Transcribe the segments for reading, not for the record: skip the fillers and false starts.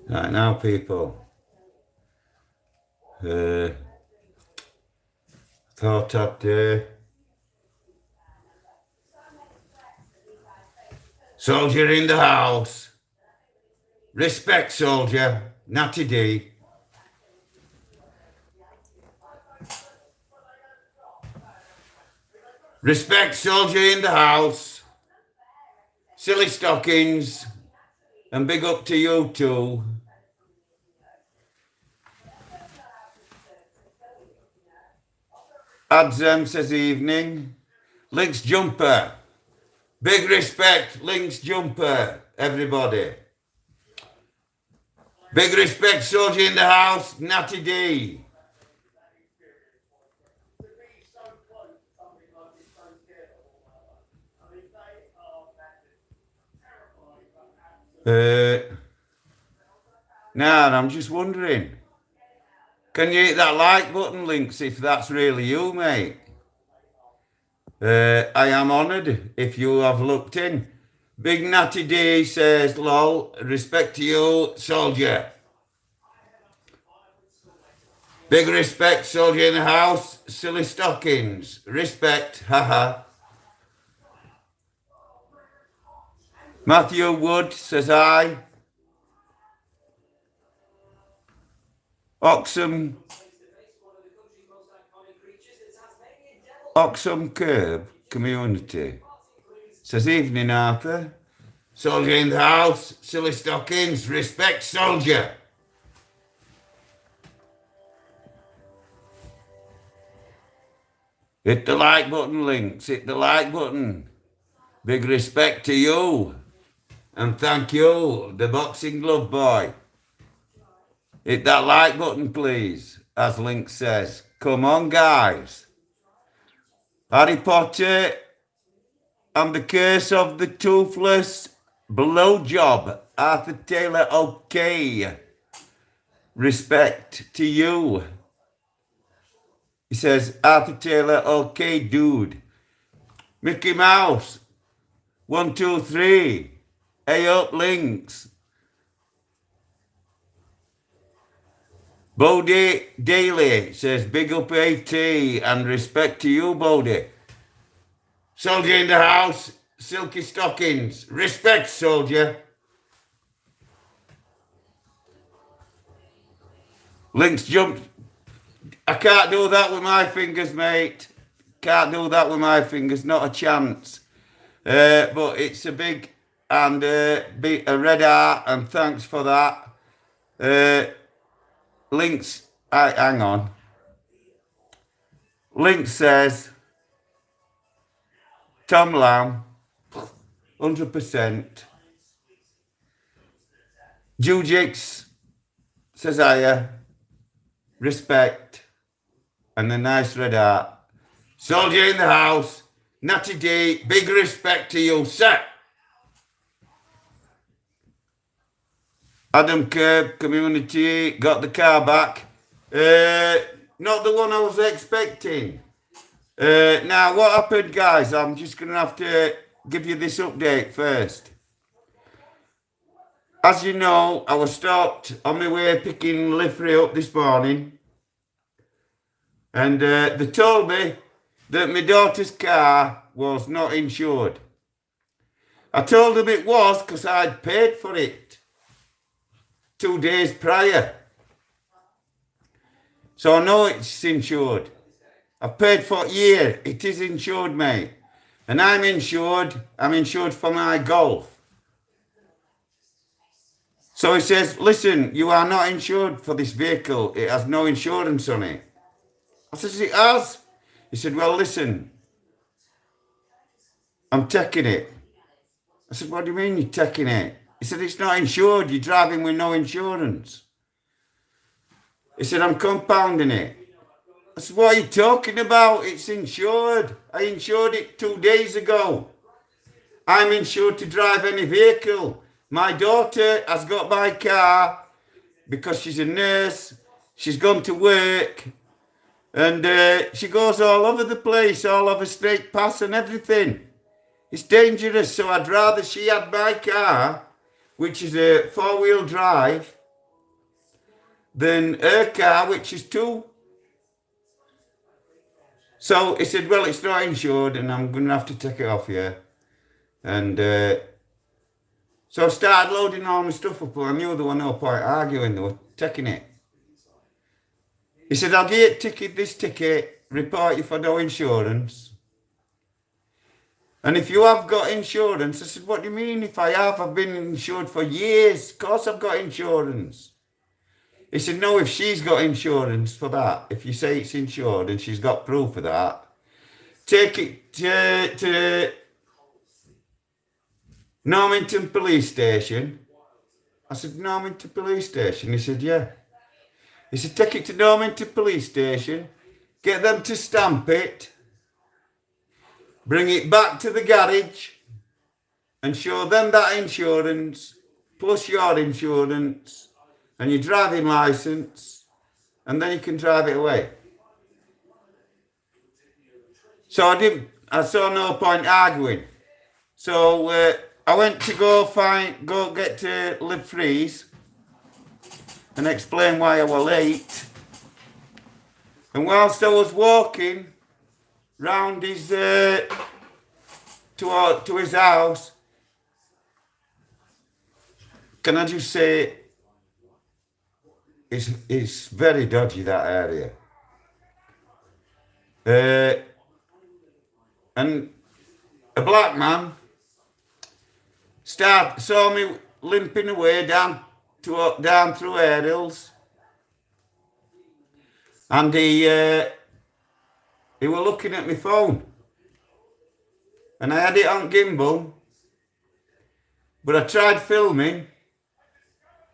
Right now, people. Thought I'd soldier in the house. Respect, soldier. Natty D. Respect, soldier in the house. Silly stockings. And big up to you too. Adzem says evening. Lynx jumper. Big respect, Lynx jumper, everybody. Big respect, soldier in the house, Natty D. Now, I'm just wondering, can you hit that like button, Lynx, if that's really you, mate? I am honoured if you have looked in. Big Natty D says, lol, respect to you, soldier. Big respect, soldier in the house, silly stockings. Respect, haha. Matthew Wood says hi. Oxham Curb Community says evening, Arthur. Soldier in the house, silly stockings. Respect, soldier. Hit the like button, Lynx. Hit the like button. Big respect to you. And thank you, the boxing glove boy. Hit that like button, please, as Lynx says. Come on, guys. Harry Potter and the Curse of the Toothless Blowjob. Arthur Taylor, okay. Respect to you. He says, Arthur Taylor, okay, dude. Mickey Mouse, 1, 2, 3. Hey up, Lynx. Bodie Daly says, big up AT and respect to you, Bodie. Soldier in the house, silky stockings. Respect, soldier. Lynx jumped. I can't do that with my fingers, mate. Can't do that with my fingers, not a chance. But it's a big and a red heart, and thanks for that. Lynx, hang on. Lynx says, Tom Lamb, 100%. Jujix says hiya, respect, and a nice red heart. Soldier in the house, Natty D, big respect to you, sir. Adam Curb Community, got the car back. Not the one I was expecting. Now, what happened, guys? I'm just going to have to give you this update first. As you know, I was stopped on my way picking Liffrey up this morning. And they told me that my daughter's car was not insured. I told them it was because I'd paid for it 2 days prior. So I know it's insured. I've paid for a year. It is insured, mate. And I'm insured. I'm insured for my Golf. So he says, listen, you are not insured for this vehicle. It has no insurance on it. I says, it has. He said, well, listen, I'm taking it. I said, what do you mean you're taking it? He said, it's not insured. You're driving with no insurance. He said, I'm compounding it. I said, what are you talking about? It's insured. I insured it 2 days ago. I'm insured to drive any vehicle. My daughter has got my car because she's a nurse. She's gone to work. And she goes all over the place, all over straight pass and everything. It's dangerous, so I'd rather she had my car, which is a 4-wheel drive, than her car, which is 2. So he said, well, it's not insured and I'm going to have to take it off you. And so I started loading all my stuff up, but I knew there was no point arguing, they were taking it. He said, I'll give you this ticket, report you for no insurance. And if you have got insurance, I said, what do you mean if I have? I've been insured for years. Of course I've got insurance. He said, no, if she's got insurance for that, if you say it's insured and she's got proof of that, take it to Normanton police station. I said, Normanton police station? He said, yeah. He said, take it to Normanton police station, get them to stamp it, bring it back to the garage and show them that insurance, plus your insurance and your driving licence, and then you can drive it away. So I saw no point arguing. So I went to go get to Live Freeze and explain why I was late. And whilst I was walking round his to his house, can I just say, it's very dodgy, that area. And a black man saw me limping away down through aerials, and he was looking at my phone, and I had it on gimbal, but I tried filming,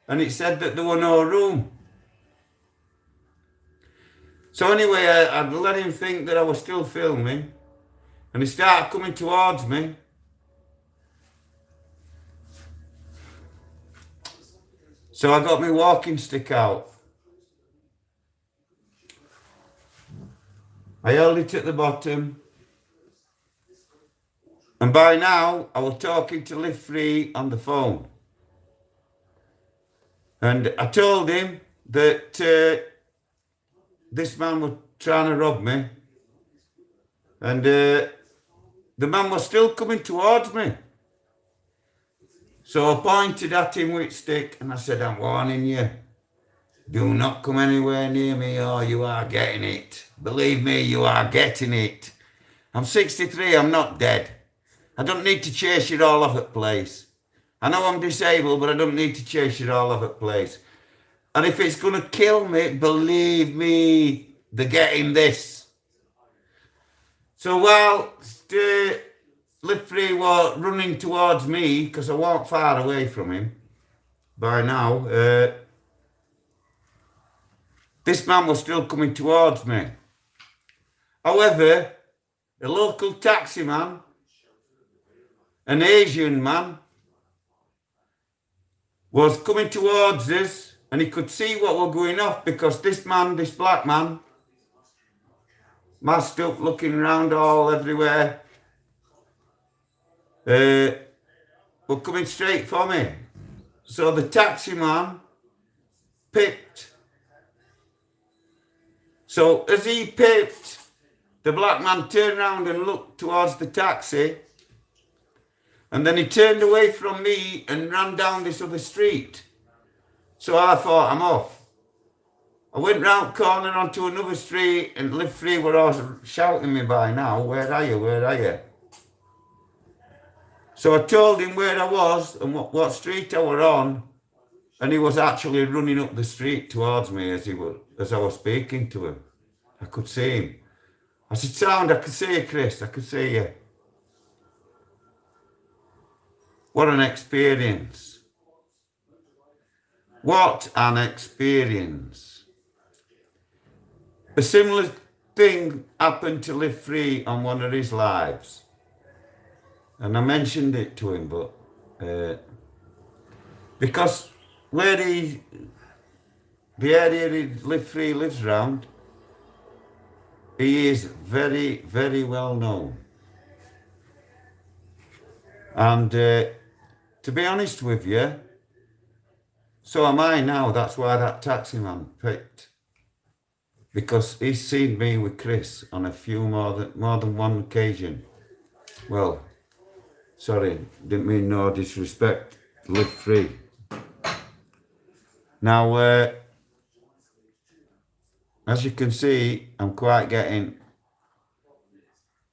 and it said that there was no room. So anyway, I'd let him think that I was still filming, and he started coming towards me. So I got my walking stick out. I held it at the bottom. And by now, I was talking to Live Free on the phone. And I told him that this man was trying to rob me. And the man was still coming towards me. So I pointed at him with stick and I said, I'm warning you. Do not come anywhere near me or you are getting it. Believe me, you are getting it. I'm 63, I'm not dead. I don't need to chase you all over the place. I know I'm disabled, but I don't need to chase you all over the place. And if it's going to kill me, believe me, they're getting this. So while Live Free was running towards me, because I wasn't far away from him by now, this man was still coming towards me. However, a local taxi man, an Asian man, was coming towards us, and he could see what was going off because this black man, masked up, looking around all everywhere, were coming straight for me. So the taxi man pipped. So as he pipped, the black man turned around and looked towards the taxi, and then he turned away from me and ran down this other street. So I thought, I'm off. I went round corner onto another street, and Live Free were all shouting me by now, where are you, where are you? So I told him where I was and what street I were on, and he was actually running up the street towards me as I was speaking to him. I could see him. I said, sound, I could see you, Chris, I could see you. What an experience. What an experience. A similar thing happened to Live Free on one of his lives. And I mentioned it to him, but because where the area Live Free lives round, he is very, very well known. And to be honest with you, So am I now. That's why that taxi man picked. Because he's seen me with Chris on a few more than one occasion. Well, sorry, didn't mean no disrespect. Live free. Now, as you can see, I'm quite getting...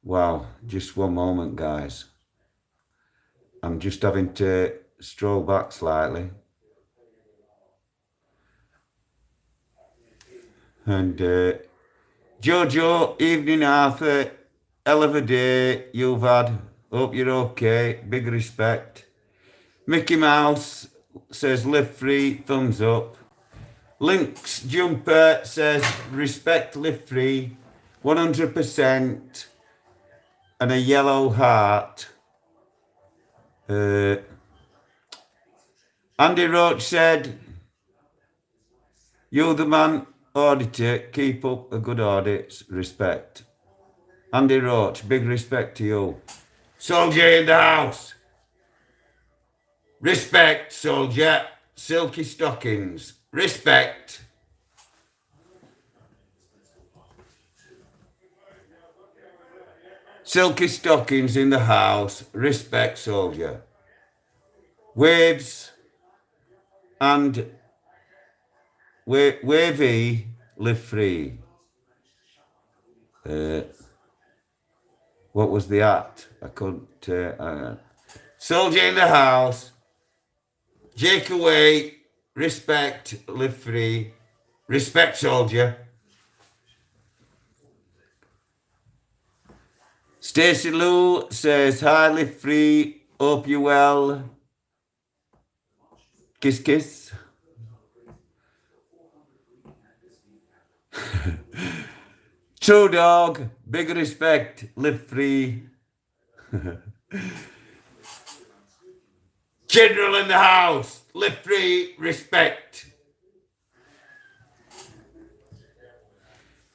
Wow, just one moment, guys. I'm just having to stroll back slightly. And Jojo, evening Arthur, hell of a day you've had. Hope you're okay. Big respect. Mickey Mouse says live free, thumbs up. Lynx Jumper says respect, live free, 100%, and a yellow heart. Andy Roach said, you're the man, auditor, keep up a good audit, respect. Andy Roach, big respect to you. Soldier in the house. Respect, soldier. Silky stockings. Respect. Silky stockings in the house. Respect, soldier. Waves and wavy, live free. What was the act? I couldn't... Soldier in the house. Jake away. Respect, live free. Respect, soldier. Stacey Lou says, hi, live free. Hope you well. Kiss, kiss. True dog, big respect, live free. General in the house, live free, respect.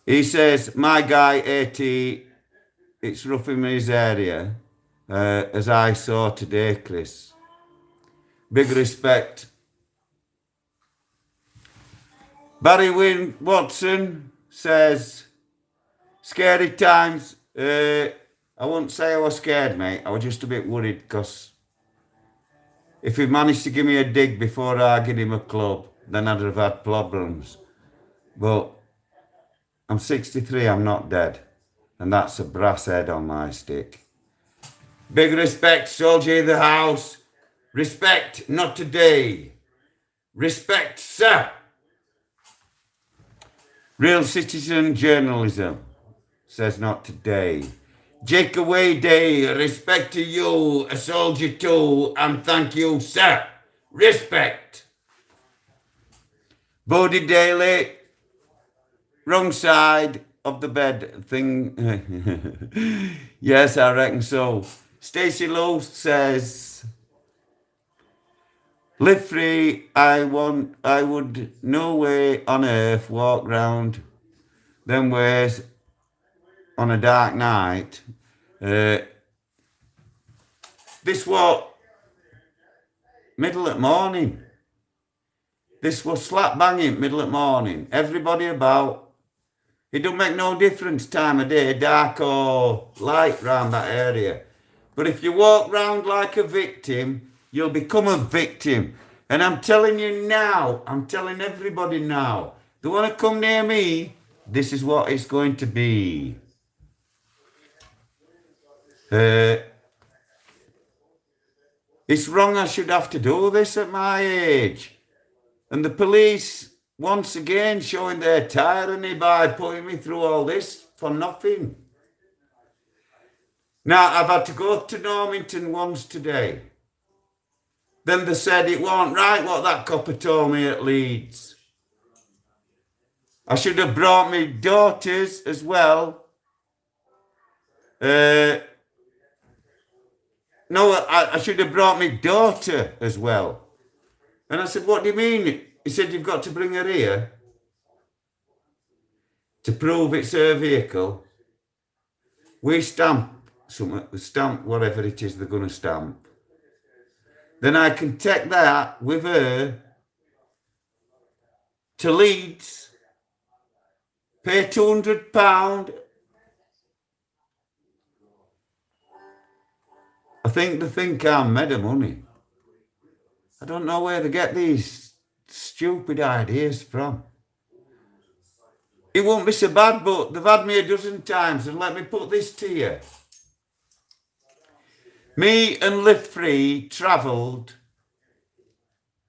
He says, my guy, AT, it's rough in his area, as I saw today, Chris. Big respect. Barry Watson says, scary times. I wouldn't say I was scared, mate. I was just a bit worried because if he managed to give me a dig before I give him a club, then I'd have had problems. But I'm 63, I'm not dead. And that's a brass head on my stick. Big respect, soldier in the house. Respect, not today. Respect, sir. Real citizen journalism says not today. Jake away day, respect to you, a soldier too, and thank you, sir. Respect. Bodie Daly, wrong side of the bed thing. Yes, I reckon so. Stacey Lowe says, live free, I would no way on earth walk round them ways on a dark night. This was middle of morning. This was slap banging middle of morning. Everybody about. It don't make no difference time of day, dark or light round that area. But if you walk round like a victim, you'll become a victim. And I'm telling you now, I'm telling everybody now, they want to come near me, this is what it's going to be. It's wrong I should have to do this at my age. And the police, once again, showing their tyranny by putting me through all this for nothing. Now, I've had to go to Normanton once today. Then they said it wasn't right what that copper told me at Leeds. I should have brought my daughters as well. No, I should have brought my daughter as well. And I said, what do you mean? He said, you've got to bring her here to prove it's her vehicle. We stamp whatever it is they're going to stamp. Then I can take that with her to Leeds, pay £200. I think I'm made of money. I don't know where they get these stupid ideas from. It won't be so bad, but they've had me a dozen times, and let me put this to you. Me and Live Free travelled.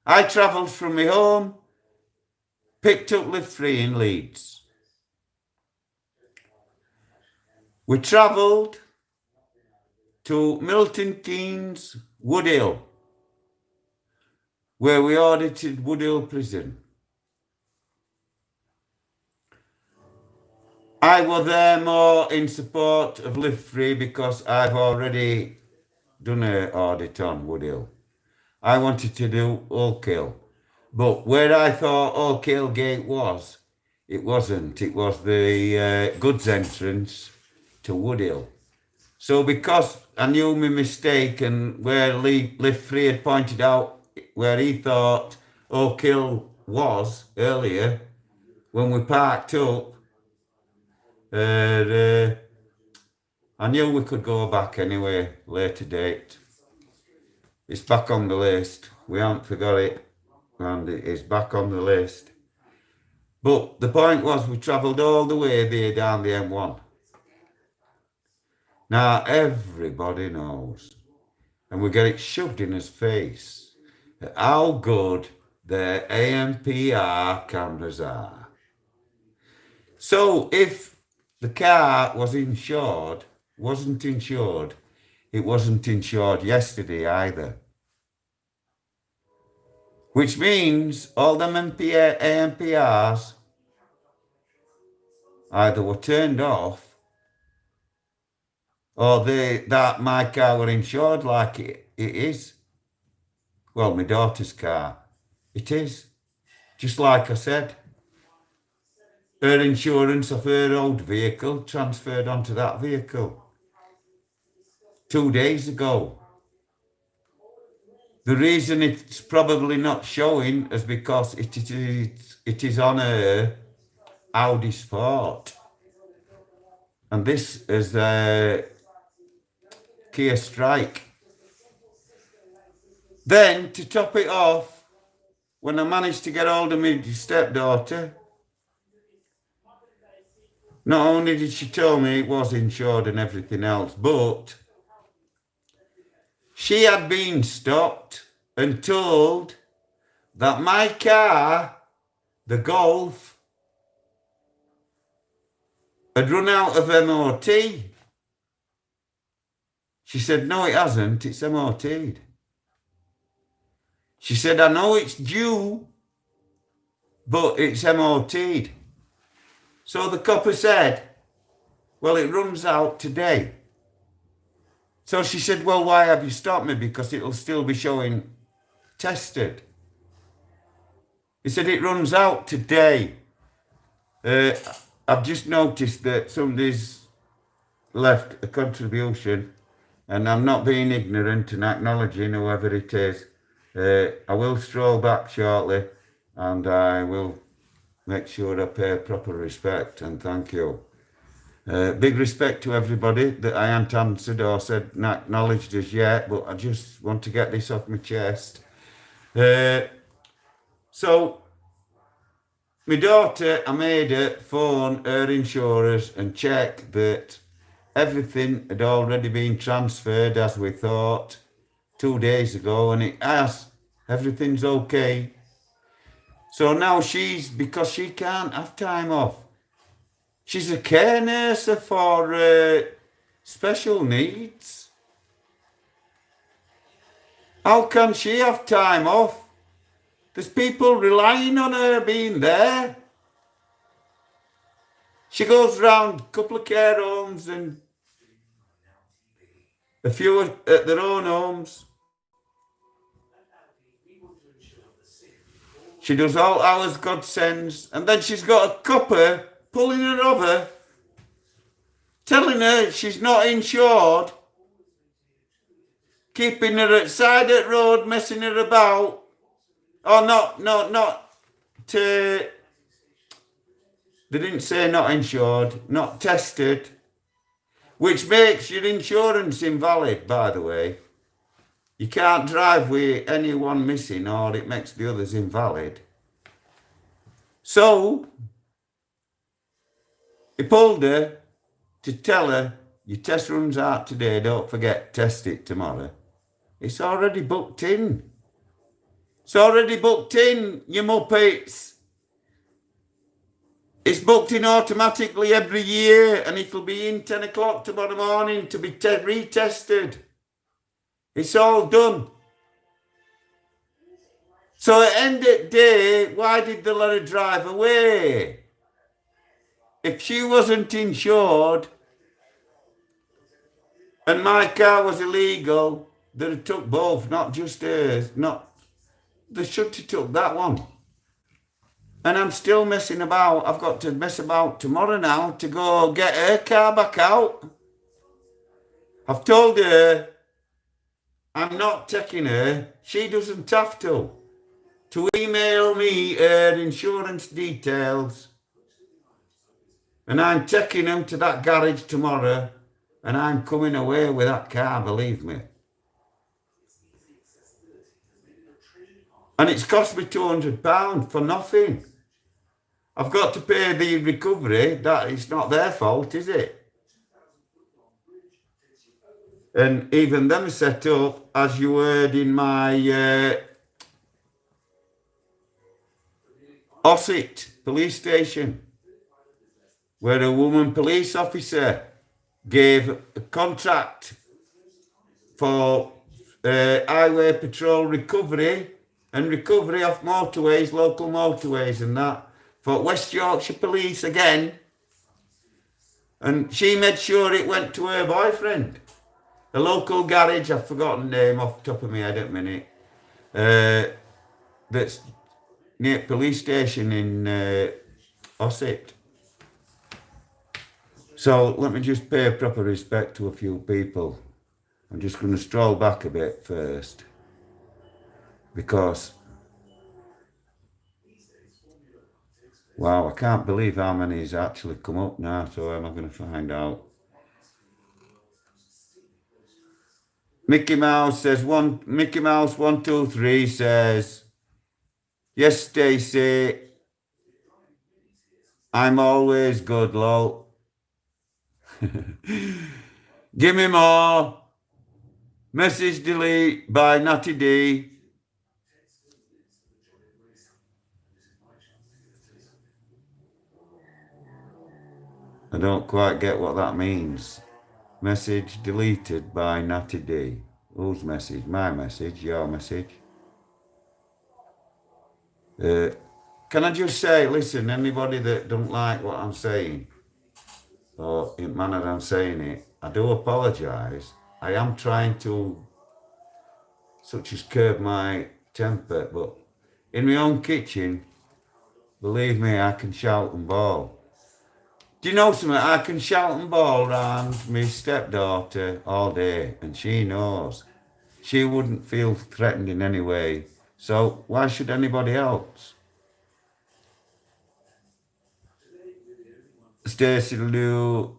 I travelled from my home, picked up Live Free in Leeds. We travelled to Milton Keynes, Woodhill, where we audited Woodhill Prison. I was there more in support of Live Free because I've already done an audit on Woodhill. I wanted to do Oak Hill, but where I thought Oak Hill Gate was, it wasn't. It was the goods entrance to Woodhill. So because I knew my mistake and where Live Free had pointed out where he thought Oak Hill was earlier, when we parked up, I knew we could go back anyway, later date. It's back on the list. We haven't forgot it, and it's back on the list. But the point was, we travelled all the way there down the M1. Now everybody knows, and we get it shoved in his face, how good the ANPR cameras are. So if the car wasn't insured, it wasn't insured yesterday either. Which means all them ANPRs either were turned off or that my car were insured like it is. Well, my daughter's car, it is. Just like I said, her insurance of her old vehicle transferred onto that vehicle 2 days ago. The reason it's probably not showing is because it is on a Audi Sport. And this is a Kia Strike. Then, to top it off, when I managed to get hold of my stepdaughter, not only did she tell me it was insured and everything else, but she had been stopped and told that my car, the Golf, had run out of MOT. She said, no, it hasn't, it's MOT'd. She said, I know it's due, but it's MOT'd. So the copper said, well, it runs out today. So she said, well, why have you stopped me? Because it'll still be showing tested. He said, it runs out today. I've just noticed that somebody's left a contribution, and I'm not being ignorant and acknowledging whoever it is. I will stroll back shortly, and I will make sure I pay proper respect, and thank you. Big respect to everybody that I haven't answered or said acknowledged as yet, but I just want to get this off my chest. So, my daughter, I made her phone her insurers and check that everything had already been transferred as we thought 2 days ago, and it has. Everything's okay. So now because she can't have time off, she's a care nurse for special needs. How can she have time off? There's people relying on her being there. She goes round a couple of care homes and a few at their own homes. She does all hours God sends, and then she's got a copper pulling her over, telling her she's not insured, keeping her at side of the road, messing her about, or not to They didn't say not insured, not tested, which makes your insurance invalid, by the way. You can't drive with anyone missing or it makes the others invalid. So, he pulled her to tell her, your test runs out today, don't forget, test it tomorrow. It's already booked in. It's already booked in, you muppets. It's booked in automatically every year and it'll be in 10 o'clock tomorrow morning to be retested. It's all done. So at the end of the day, why did they let her drive away? If she wasn't insured and my car was illegal, they'd have took both, not just hers. They should have took that one. And I'm still messing about. I've got to mess about tomorrow now to go get her car back out. I've told her I'm not taking her. She doesn't have to email me her insurance details. And I'm taking them to that garage tomorrow and I'm coming away with that car, believe me. And it's cost me £200 for nothing. I've got to pay the recovery. That it's not their fault, is it? And even them are set up, as you heard in my Ossett police station, where a woman police officer gave a contract for highway patrol recovery and recovery off motorways, local motorways and that, for West Yorkshire Police again. And she made sure it went to her boyfriend. The local garage, I've forgotten the name off the top of my head at the minute, that's near police station in Ossett. So let me just pay proper respect to a few people. I'm just going to stroll back a bit first, because, wow, I can't believe how many has actually come up now, so am I going to find out? Mickey Mouse says, Mickey Mouse 123 says, yes, Stacey, I'm always good, lol. Give me more. Message delete by Natty D. I don't quite get what that means. Message deleted by Natty D. Whose message? My message? Your message? Can I just say, listen, anybody that don't like what I'm saying, or in the manner I'm saying it, I do apologise. I am trying to, such as curb my temper, but in my own kitchen, believe me, I can shout and bawl. Do you know something? I can shout and bawl around my stepdaughter all day, and she knows. She wouldn't feel threatened in any way. So why should anybody else? Stacey Lou.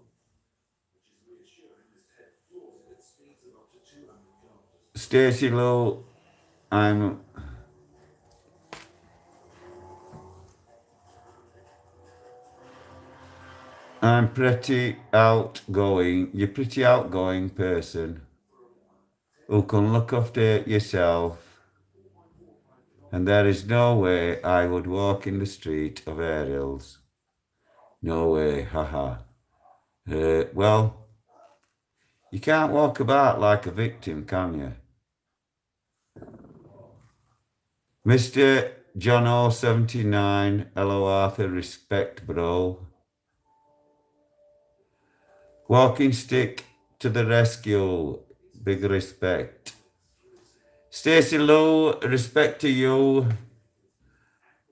Stacey Lou, I'm pretty outgoing. You're a pretty outgoing person who can look after yourself, and there is no way I would walk in the street of Ariel's. No way, haha. Well, you can't walk about like a victim, can you? Mr. John O79, hello Arthur, respect bro. Walking stick to the rescue, big respect. Stacey Lou, respect to you.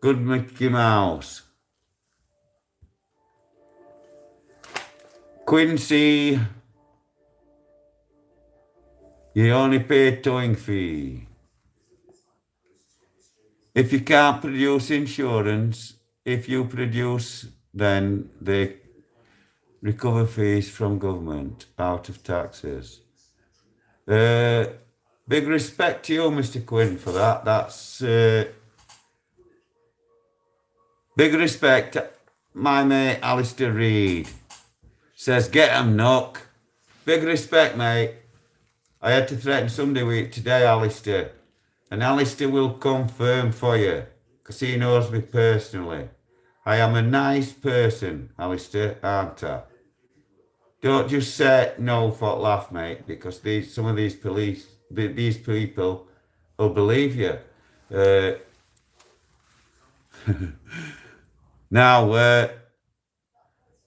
Good Mickey Mouse. Quincy, you only pay towing fee. If you can't produce insurance, if you produce then they recover fees from government out of taxes. Big respect to you, Mr. Quinn, for that. That's big respect. My mate Alistair Reid says, get 'em, knock. Big respect, mate. I had to threaten somebody with it today, Alistair. And Alistair will confirm for you, because he knows me personally. I am a nice person, Alistair, aren't I? Don't just say no for laugh, mate, because some of these these people will believe you. Now,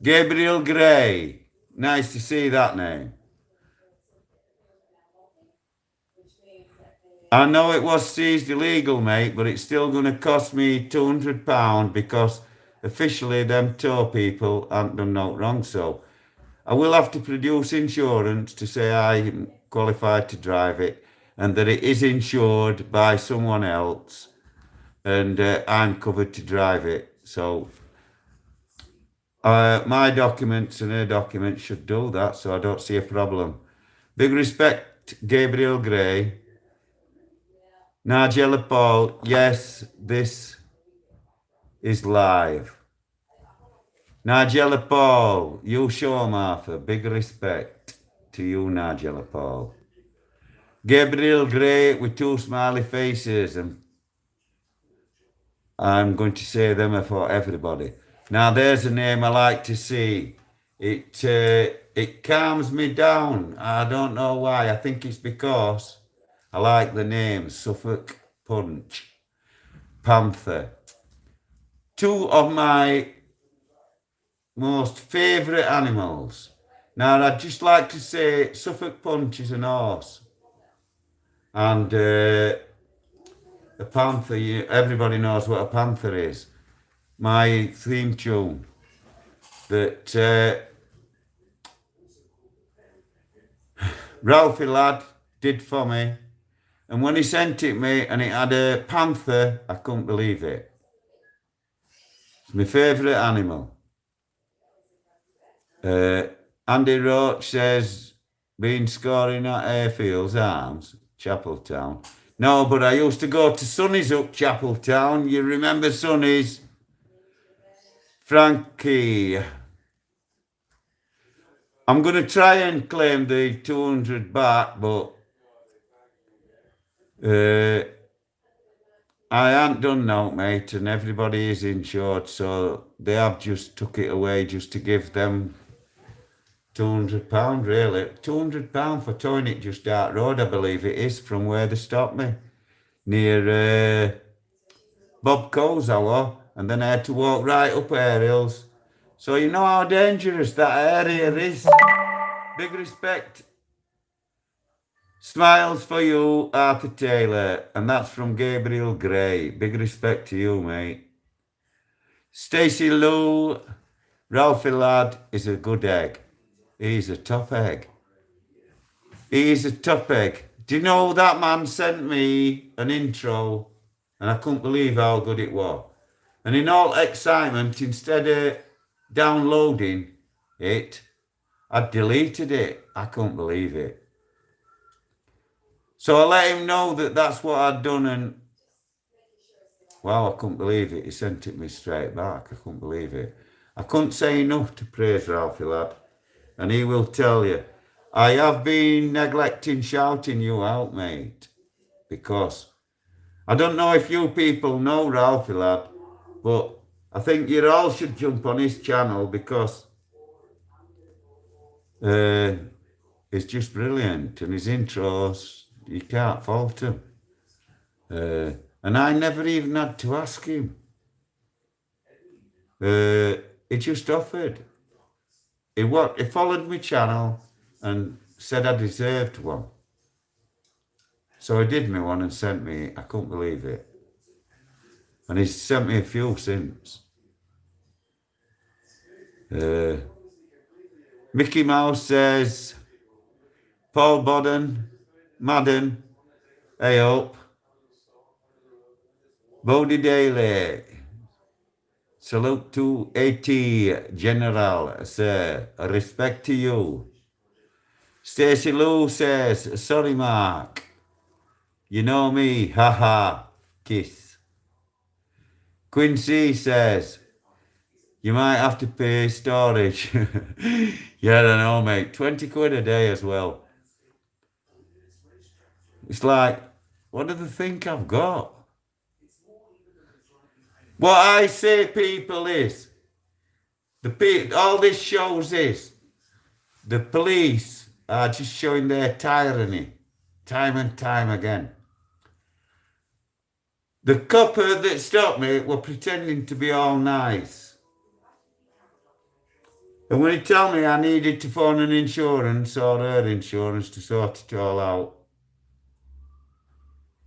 Gabriel Gray, nice to see that name. I know it was seized illegal, mate, but it's still going to cost me £200 because officially them tow people haven't done no wrong. So I will have to produce insurance to say I'm qualified to drive it and that it is insured by someone else and I'm covered to drive it. So my documents and her documents should do that, so I don't see a problem. Big respect, Gabriel Gray. Nigella Paul, yes, this is live. Nigella Paul, you show Martha. Big respect to you, Nigella Paul. Gabriel Gray with two smiley faces, and I'm going to say them for everybody. Now, there's a name I like to see. It calms me down. I don't know why. I think it's because I like the name Suffolk Punch, Panther. Two of my most favourite animals. Now, I'd just like to say Suffolk Punch is an horse. And a panther, everybody knows what a panther is. My theme tune that Ralphie lad did for me. And when he sent it me and it had a panther, I couldn't believe it. It's my favourite animal. Andy Roach says, been scoring at Airfields Arms, Chapeltown. No, but I used to go to Sonny's up Chapeltown. You remember Sonny's? Frankie. I'm going to try and claim the 200 back, but I ain't done now, mate, and everybody is insured, so they have just took it away just to give them £200, really. £200 for towing it just out road, I believe it is, from where they stopped me. Near Bob Cole's hour, and then I had to walk right up Air Hills. So you know how dangerous that area is. Big respect. Smiles for you, Arthur Taylor, and that's from Gabriel Gray. Big respect to you, mate. Stacey Lou, Ralphie lad is a good egg. He's a top egg. He's a top egg. Do you know that man sent me an intro and I couldn't believe how good it was. And in all excitement, instead of downloading it, I deleted it. I couldn't believe it. So I let him know that that's what I'd done and wow, I couldn't believe it. He sent it me straight back. I couldn't believe it. I couldn't say enough to praise Ralphie lad. And he will tell you, I have been neglecting shouting you out, mate. Because I don't know if you people know Ralphie lad, but I think you all should jump on his channel because it's just brilliant. And his intros, you can't fault him. And I never even had to ask him. He just offered. He followed my channel and said I deserved one. So he did me one and sent me it. I couldn't believe it. And he's sent me a few since. Mickey Mouse says, Paul Madden, hey up. Bodie Daly Salute to AT General, sir. Respect to you. Stacey Lou says, sorry, Mark. You know me, haha, kiss. Quincy says, you might have to pay storage. Yeah, I know, mate. 20 quid a day as well. It's like, what do they think I've got? What I say, people, is, all this shows is, the police are just showing their tyranny, time and time again. The copper that stopped me were pretending to be all nice. And when he told me I needed to phone an insurance or her insurance to sort it all out,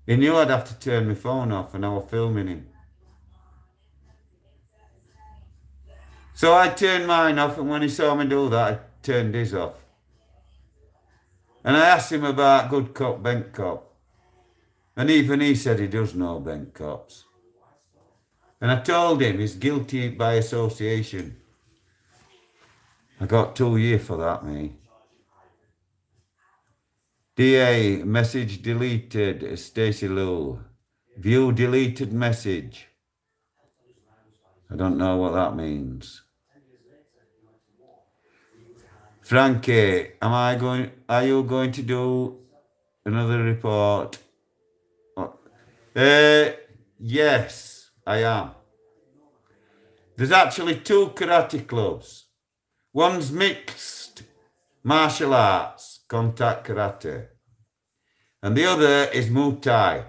he knew I'd have to turn my phone off and I was filming him. So I turned mine off, and when he saw me do that, I turned his off. And I asked him about good cop, bent cop. And even he said he does know bent cops. And I told him he's guilty by association. I got 2 years for that, mate. DA, message deleted, Stacey Lou. View deleted message. I don't know what that means. Frankie, are you going to do another report? Yes, I am. There's actually 2 karate clubs. One's mixed martial arts, contact karate. And the other is Muay Thai.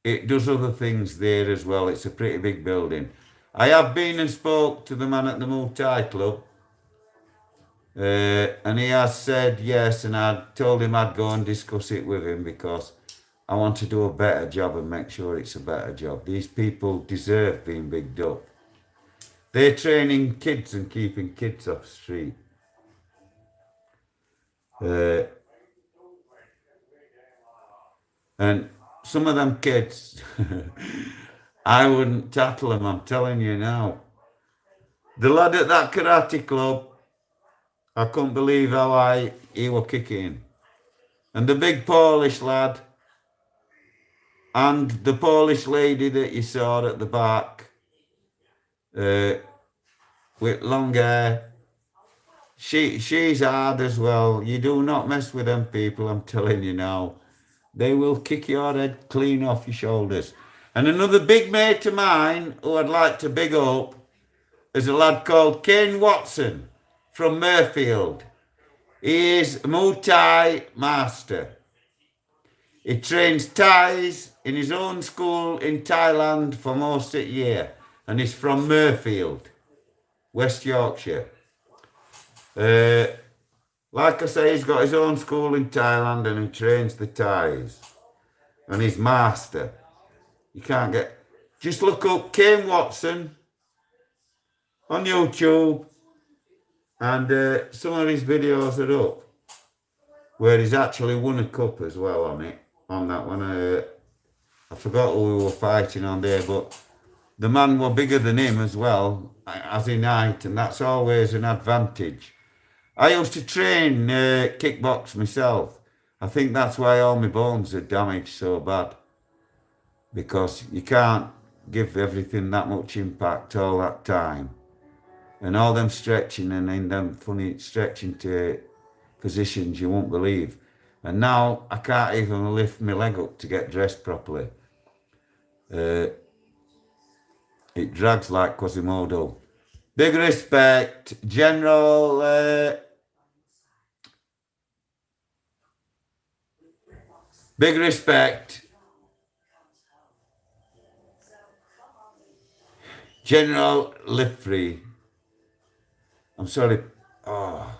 It does other things there as well. It's a pretty big building. I have been and spoke to the man at the Muay Thai club. And he has said yes, and I told him I'd go and discuss it with him because I want to do a better job and make sure it's a better job. These people deserve being bigged up. They're training kids and keeping kids off the street. And some of them kids, I wouldn't tackle them, I'm telling you now. The lad at that karate club, I couldn't believe how he was kicking. And the big Polish lad, and the Polish lady that you saw at the back, with long hair, she's hard as well. You do not mess with them people, I'm telling you now. They will kick your head clean off your shoulders. And another big mate of mine who I'd like to big up is a lad called Kane Watson from Murfield. He is a Muay Thai master. He trains Thais in his own school in Thailand for most of the year. And he's from Murfield, West Yorkshire. Like I say, he's got his own school in Thailand and he trains the Thais. And he's master. You can't get... Just look up Kane Watson on YouTube, and some of his videos are up, where he's actually won a cup as well on it, on that one. I forgot who we were fighting on there, but the man was bigger than him as well, as in height, and that's always an advantage. I used to train kickbox myself. I think that's why all my bones are damaged so bad, because you can't give everything that much impact all that time. And all them stretching and in them funny stretching to positions you won't believe. And now I can't even lift my leg up to get dressed properly. It drags like Quasimodo. Big respect, General. Big respect, General Liffrey. I'm sorry. Oh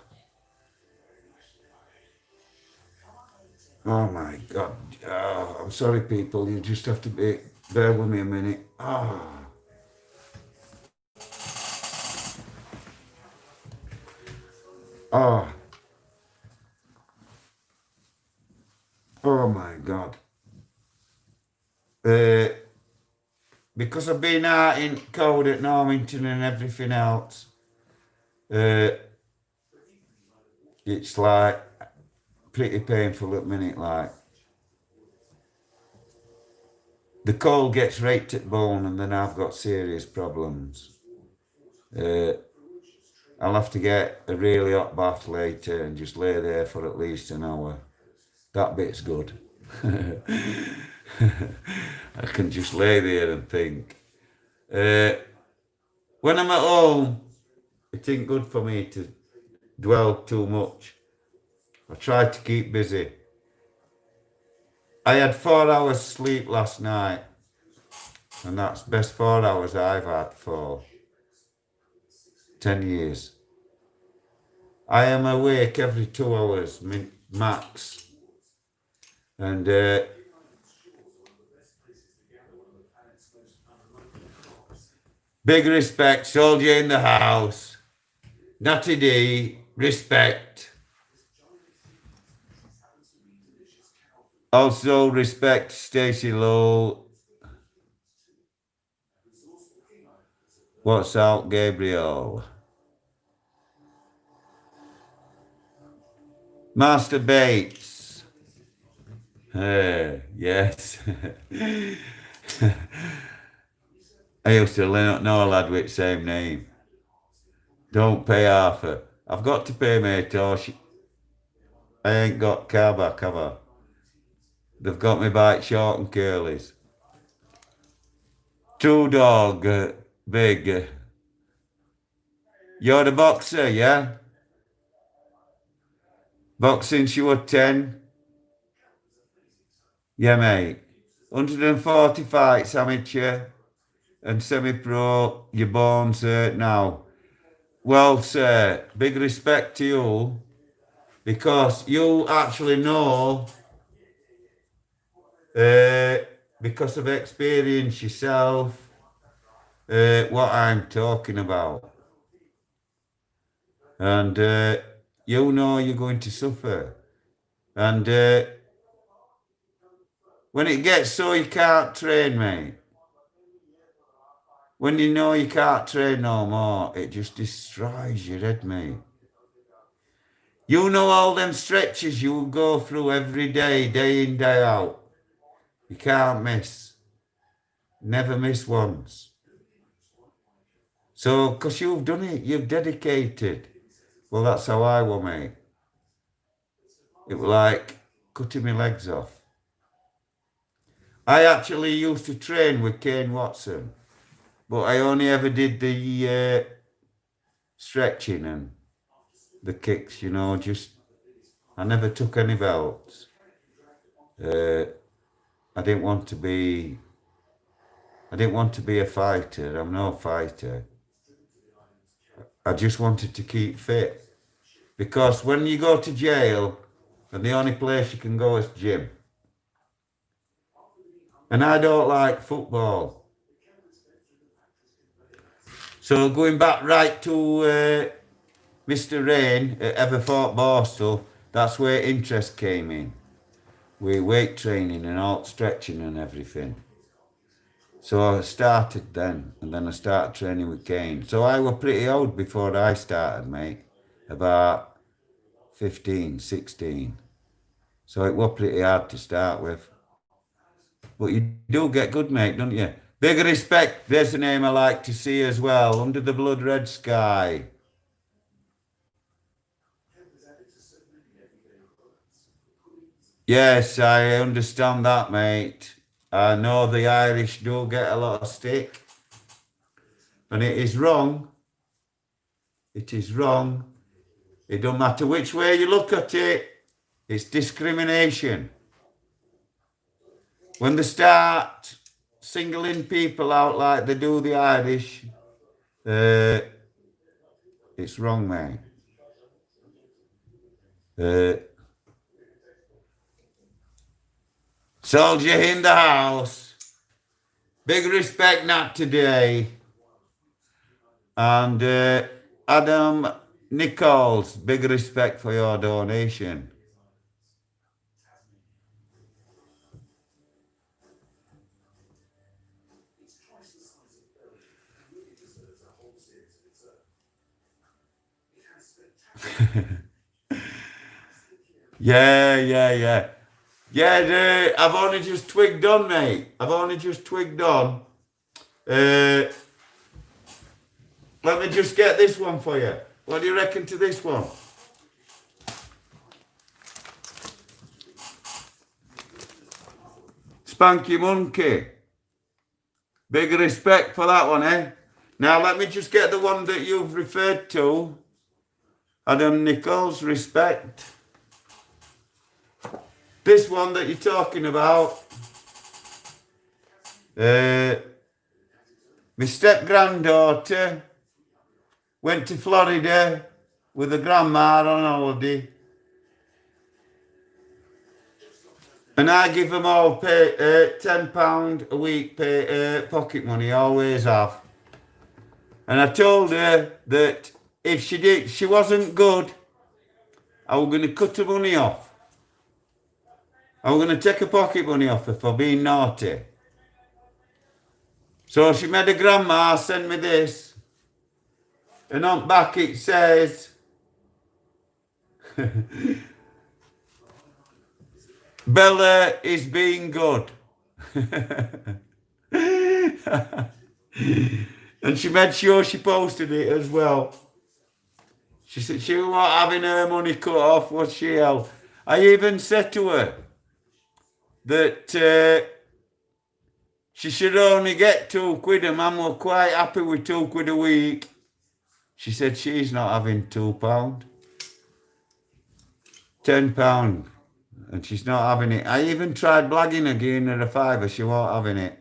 my God. Oh, I'm sorry, people. You just have to bear with me a minute. Oh my God. because I've been out in cold at Normanton and everything else, it's like pretty painful at the minute. Like the cold gets right to the bone, and then I've got serious problems. I'll have to get a really hot bath later and just lay there for at least an hour. That bit's good. I can just lay there and think. When I'm at home, it ain't good for me to dwell too much. I try to keep busy. I had 4 hours sleep last night, and that's the best 4 hours I've had for 10 years. I am awake every 2 hours max, and big respect, soldier in the house. Natty D, respect. Also respect Stacey Lowe. What's out, Gabriel? Master Bates. Yes. I used to know a lad with the same name. Don't pay Arthur. I've got to pay mate, or I ain't got car back, have I? They've got me bike short and curlies. Two dog, big. You're the boxer, yeah? Boxing, she was 10. Yeah, mate. 140 fights, amateur and semi-pro. Your bones hurt now. Well, sir, big respect to you because you actually know, because of experience yourself, what I'm talking about. And you know you're going to suffer. And when it gets so you can't train, mate, when you know you can't train no more, it just destroys your head, mate. You know all them stretches you go through every day, day in, day out. You can't miss. Never miss once. So, because you've done it, you've dedicated. Well, that's how I was, mate. It was like cutting my legs off. I actually used to train with Kane Watson, but I only ever did the stretching and the kicks, you know, I never took any belts. I didn't want to be a fighter. I'm no fighter. I just wanted to keep fit. Because when you go to jail, and the only place you can go is gym. And I don't like football. So going back right to Mr. Rain at Everfort Borstal, that's where interest came in. With weight training and alt stretching and everything. So I started then, and then I started training with Kane. So I was pretty old before I started, mate. About 15, 16. So it was pretty hard to start with. But you do get good, mate, don't you? Big respect, there's a name I like to see as well. Under the blood red sky. Yes, I understand that, mate. I know the Irish do get a lot of stick. And it is wrong. It is wrong. It don't matter which way you look at it. It's discrimination. When they start singling people out like they do the Irish, it's wrong, mate. Soldier in the house. Big respect not today. And Adam Nichols, big respect for your donation. Yeah. Yeah, I've only just twigged on, mate. I've only just twigged on. Let me just get this one for you. What do you reckon to this one? Spanky Monkey. Big respect for that one, eh? Now let me just get the one that you've referred to. Adam Nichols, respect. This one that you're talking about. My step-granddaughter went to Florida with her grandma on holiday. And I give them all pay £10 a week pocket money, always have. And I told her that if she wasn't good, I was going to cut her money off. I was going to take her pocket money off her for being naughty. So she made her grandma send me this. And on back it says, Bella is being good. And she made sure she posted it as well. She said she wasn't having her money cut off, was she, hell? I even said to her that she should only get £2 a man was quite happy with £2 a week. She said she's not having £2. £10. And she's not having it. I even tried blagging her, giving her a £5. She wasn't having it.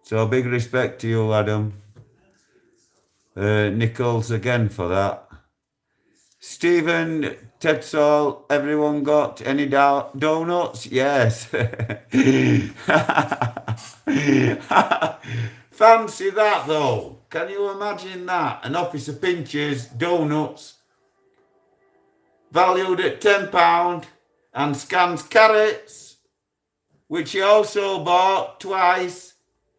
So big respect to you, Adam. Nichols again for that. Stephen, Tedsall, everyone got any donuts? Yes. Fancy that though. Can you imagine that? An Officer Pincher's donuts valued at £10 and scans carrots, which he also bought twice.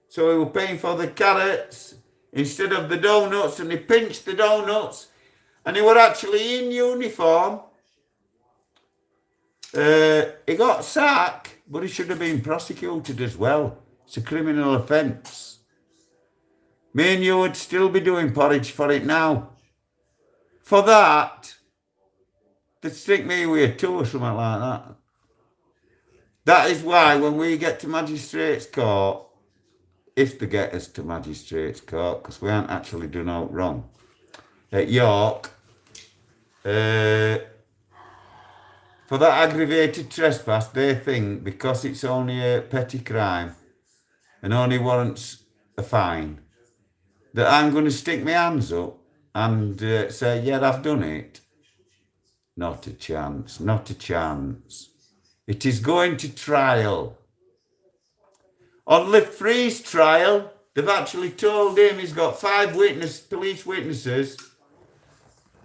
So he was paying for the carrots instead of the donuts, and he pinched the donuts, and he were actually in uniform. He got sacked, but he should have been prosecuted as well. It's a criminal offence. Me and you would still be doing porridge for it now. For that, they'd stick me with a 2 or something like that. That is why when we get to magistrates' court, if they get us to magistrates' court, because we haven't actually done out wrong, at York, for that aggravated trespass, they think because it's only a petty crime and only warrants a fine, that I'm going to stick my hands up and say, yeah, I've done it. Not a chance, not a chance. It is going to trial. On Liv Free's trial, they've actually told him he's got 5 police witnesses,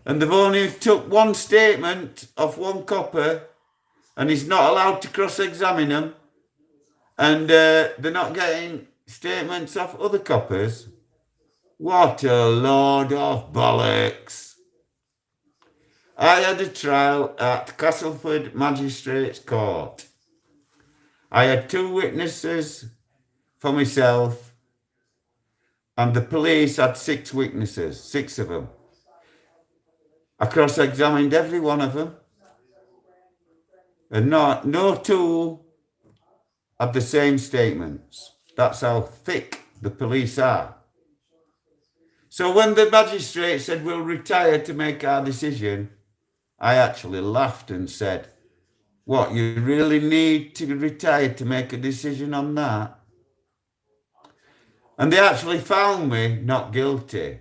and they've only took one statement of one copper, and he's not allowed to cross-examine them, and they're not getting statements of other coppers. What a load of bollocks. I had a trial at Castleford Magistrates Court. I had 2 witnesses for myself, and the police had 6 witnesses, 6 of them. I cross-examined every one of them, and no 2 had the same statements. That's how thick the police are. So when the magistrate said we'll retire to make our decision, I actually laughed and said, what, you really need to retire to make a decision on that? And they actually found me not guilty.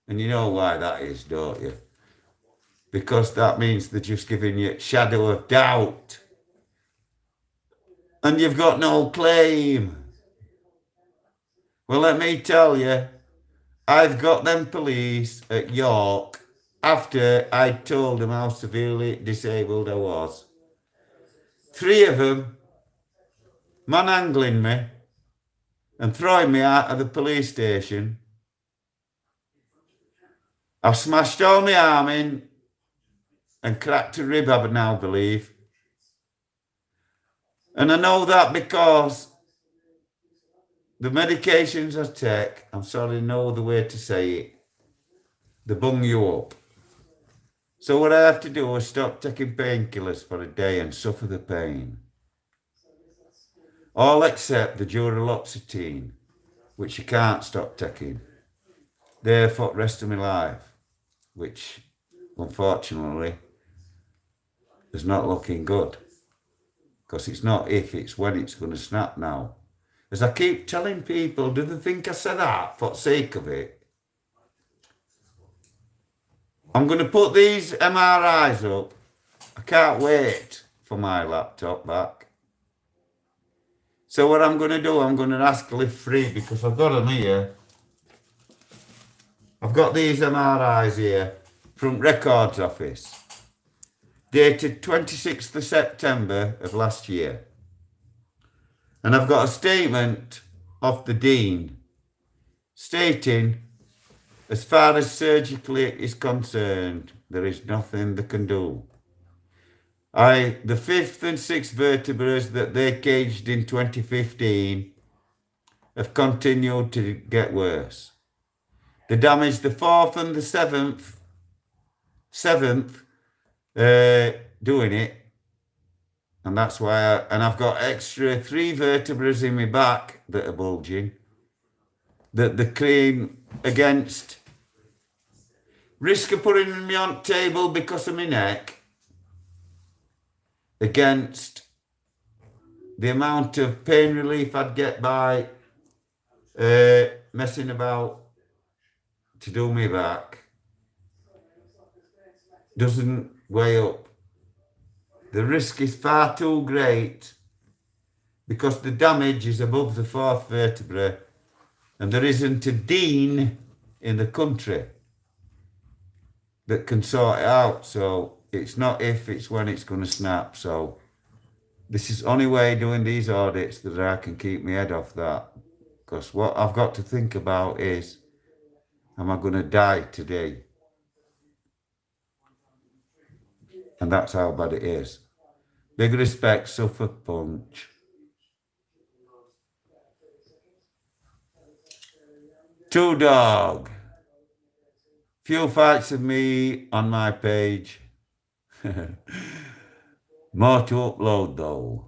And you know why that is, don't you? Because that means they're just giving you a shadow of doubt. And you've got no claim. Well, let me tell you, I've got them police at York after I told them how severely disabled I was. 3 of them manhandling me and throwing me out of the police station. I've smashed all my arm in and cracked a rib, I now believe. And I know that because the medications I take, I'm sorry, no other way to say it, they bung you up. So what I have to do is stop taking painkillers for a day and suffer the pain. All except the duloxetine, which you can't stop taking. There for the rest of my life, which unfortunately is not looking good. Because it's not if, it's when it's going to snap now. As I keep telling people, do they think I said that for the sake of it? I'm going to put these MRIs up. I can't wait for my laptop back. So what I'm going to do, I'm going to ask Live Free because I've got them here. I've got these MRIs here from Records Office, dated 26th of September of last year. And I've got a statement off the Dean stating, as far as surgically is concerned, there is nothing they can do. The fifth and sixth vertebrae that they caged in 2015 have continued to get worse. They damaged the fourth and the seventh doing it. And that's why I've got extra 3 vertebrae in my back that are bulging. That the cream against risk of putting me on table because of my neck, against the amount of pain relief I'd get by messing about to do me back, doesn't weigh up. The risk is far too great because the damage is above the 4th vertebra and there isn't a dean in the country that can sort it out. So it's not if, it's when it's going to snap. So this is the only way doing these audits that I can keep my head off that. Because what I've got to think about is, am I going to die today? And that's how bad it is. Big respect, Suffolk Punch. Two Dog. Few fights of me on my page. More to upload though.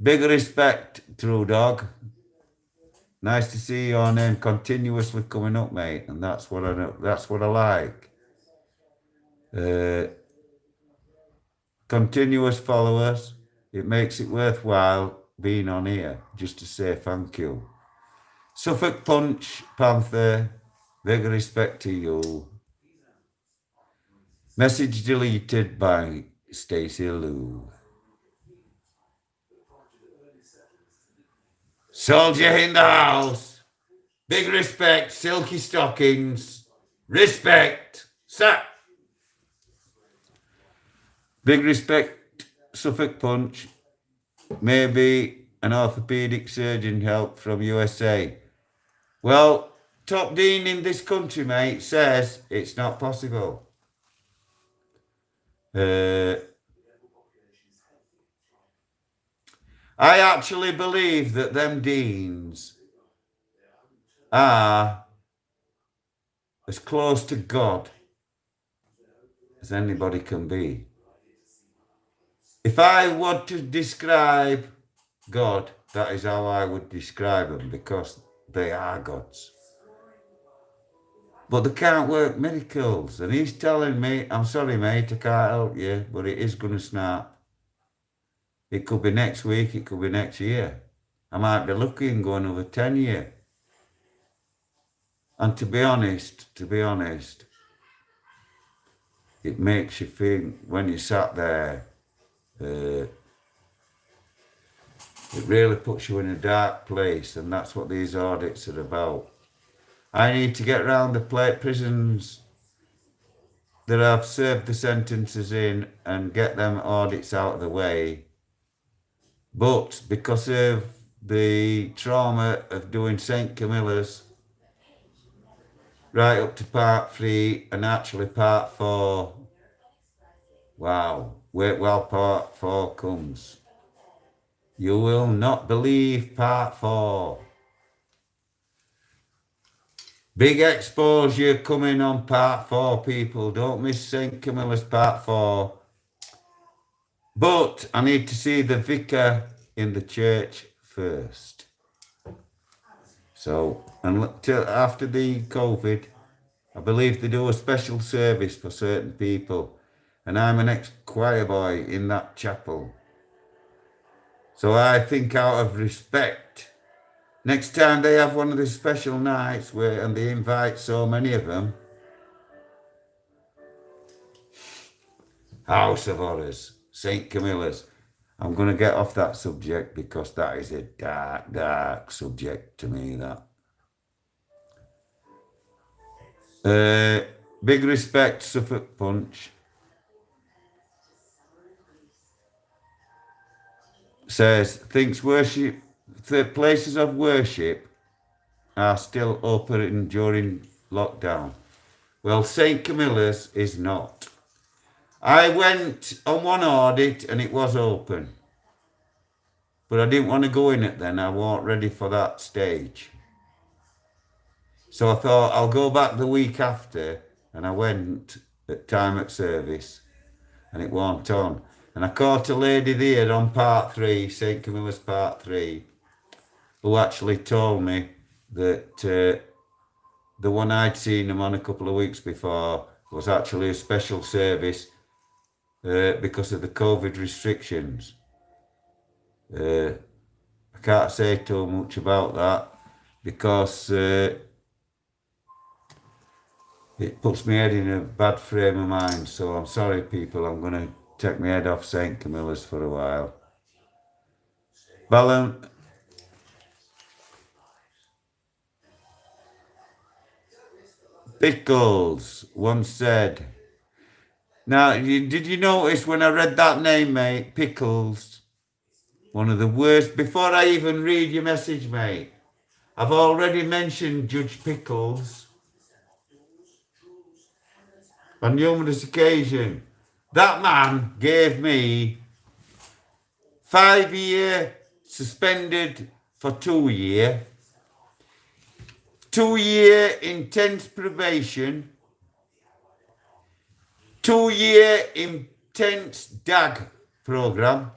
Big respect, True Dog. Nice to see your name continuously coming up, mate, and that's what I like. Continuous followers. It makes it worthwhile being on here just to say thank you. Suffolk Punch, Panther, big respect to you. Message deleted by Stacey Lou. Soldier in the house. Big respect, Silky Stockings. Respect, sir. Big respect, Suffolk Punch. Maybe an orthopedic surgeon help from USA. Well, top dean in this country, mate, says it's not possible. I actually believe that them deans are as close to God as anybody can be. If I were to describe God, that is how I would describe them, because they are gods. But they can't work miracles. And he's telling me, I'm sorry, mate, I can't help you, but it is going to snap. It could be next week, it could be next year. I might be lucky and go another 10 years. And to be honest, it makes you think when you sat there, it really puts you in a dark place, and that's what these audits are about. I need to get round the prisons that I've served the sentences in and get them audits out of the way. But because of the trauma of doing St. Camilla's, right up to part 3 and actually part 4. Wow, wait while part 4 comes. You will not believe part 4. Big exposure coming on part 4, people. Don't miss St. Camilla's part 4. But I need to see the vicar in the church first. So, until after the COVID, I believe they do a special service for certain people. And I'm an ex-choir boy in that chapel. So I think out of respect, next time they have one of the special nights and they invite so many of them, House of Horrors, St. Camilla's. I'm going to get off that subject because that is a dark, dark subject to me, that. Big respect, Suffolk Punch. Says, thinks the places of worship are still open during lockdown. Well, St. Camilla's is not. I went on one audit and it was open. But I didn't want to go in it then. I wasn't ready for that stage. So I thought I'll go back the week after, and I went at time at service and it wasn't on. And I caught a lady there on part 3, St. Camilla's part 3, who actually told me that the one I'd seen them on a couple of weeks before was actually a special service because of the COVID restrictions. I can't say too much about that because it puts my head in a bad frame of mind. So I'm sorry, people. I'm going to take my head off St. Camilla's for a while. Pickles once said, now, did you notice when I read that name, mate, Pickles? One of the worst. Before I even read your message, mate, I've already mentioned Judge Pickles on numerous occasions. That man gave me 5-year suspended for 2 years, 2-year intense probation, 2-year intense DAG program,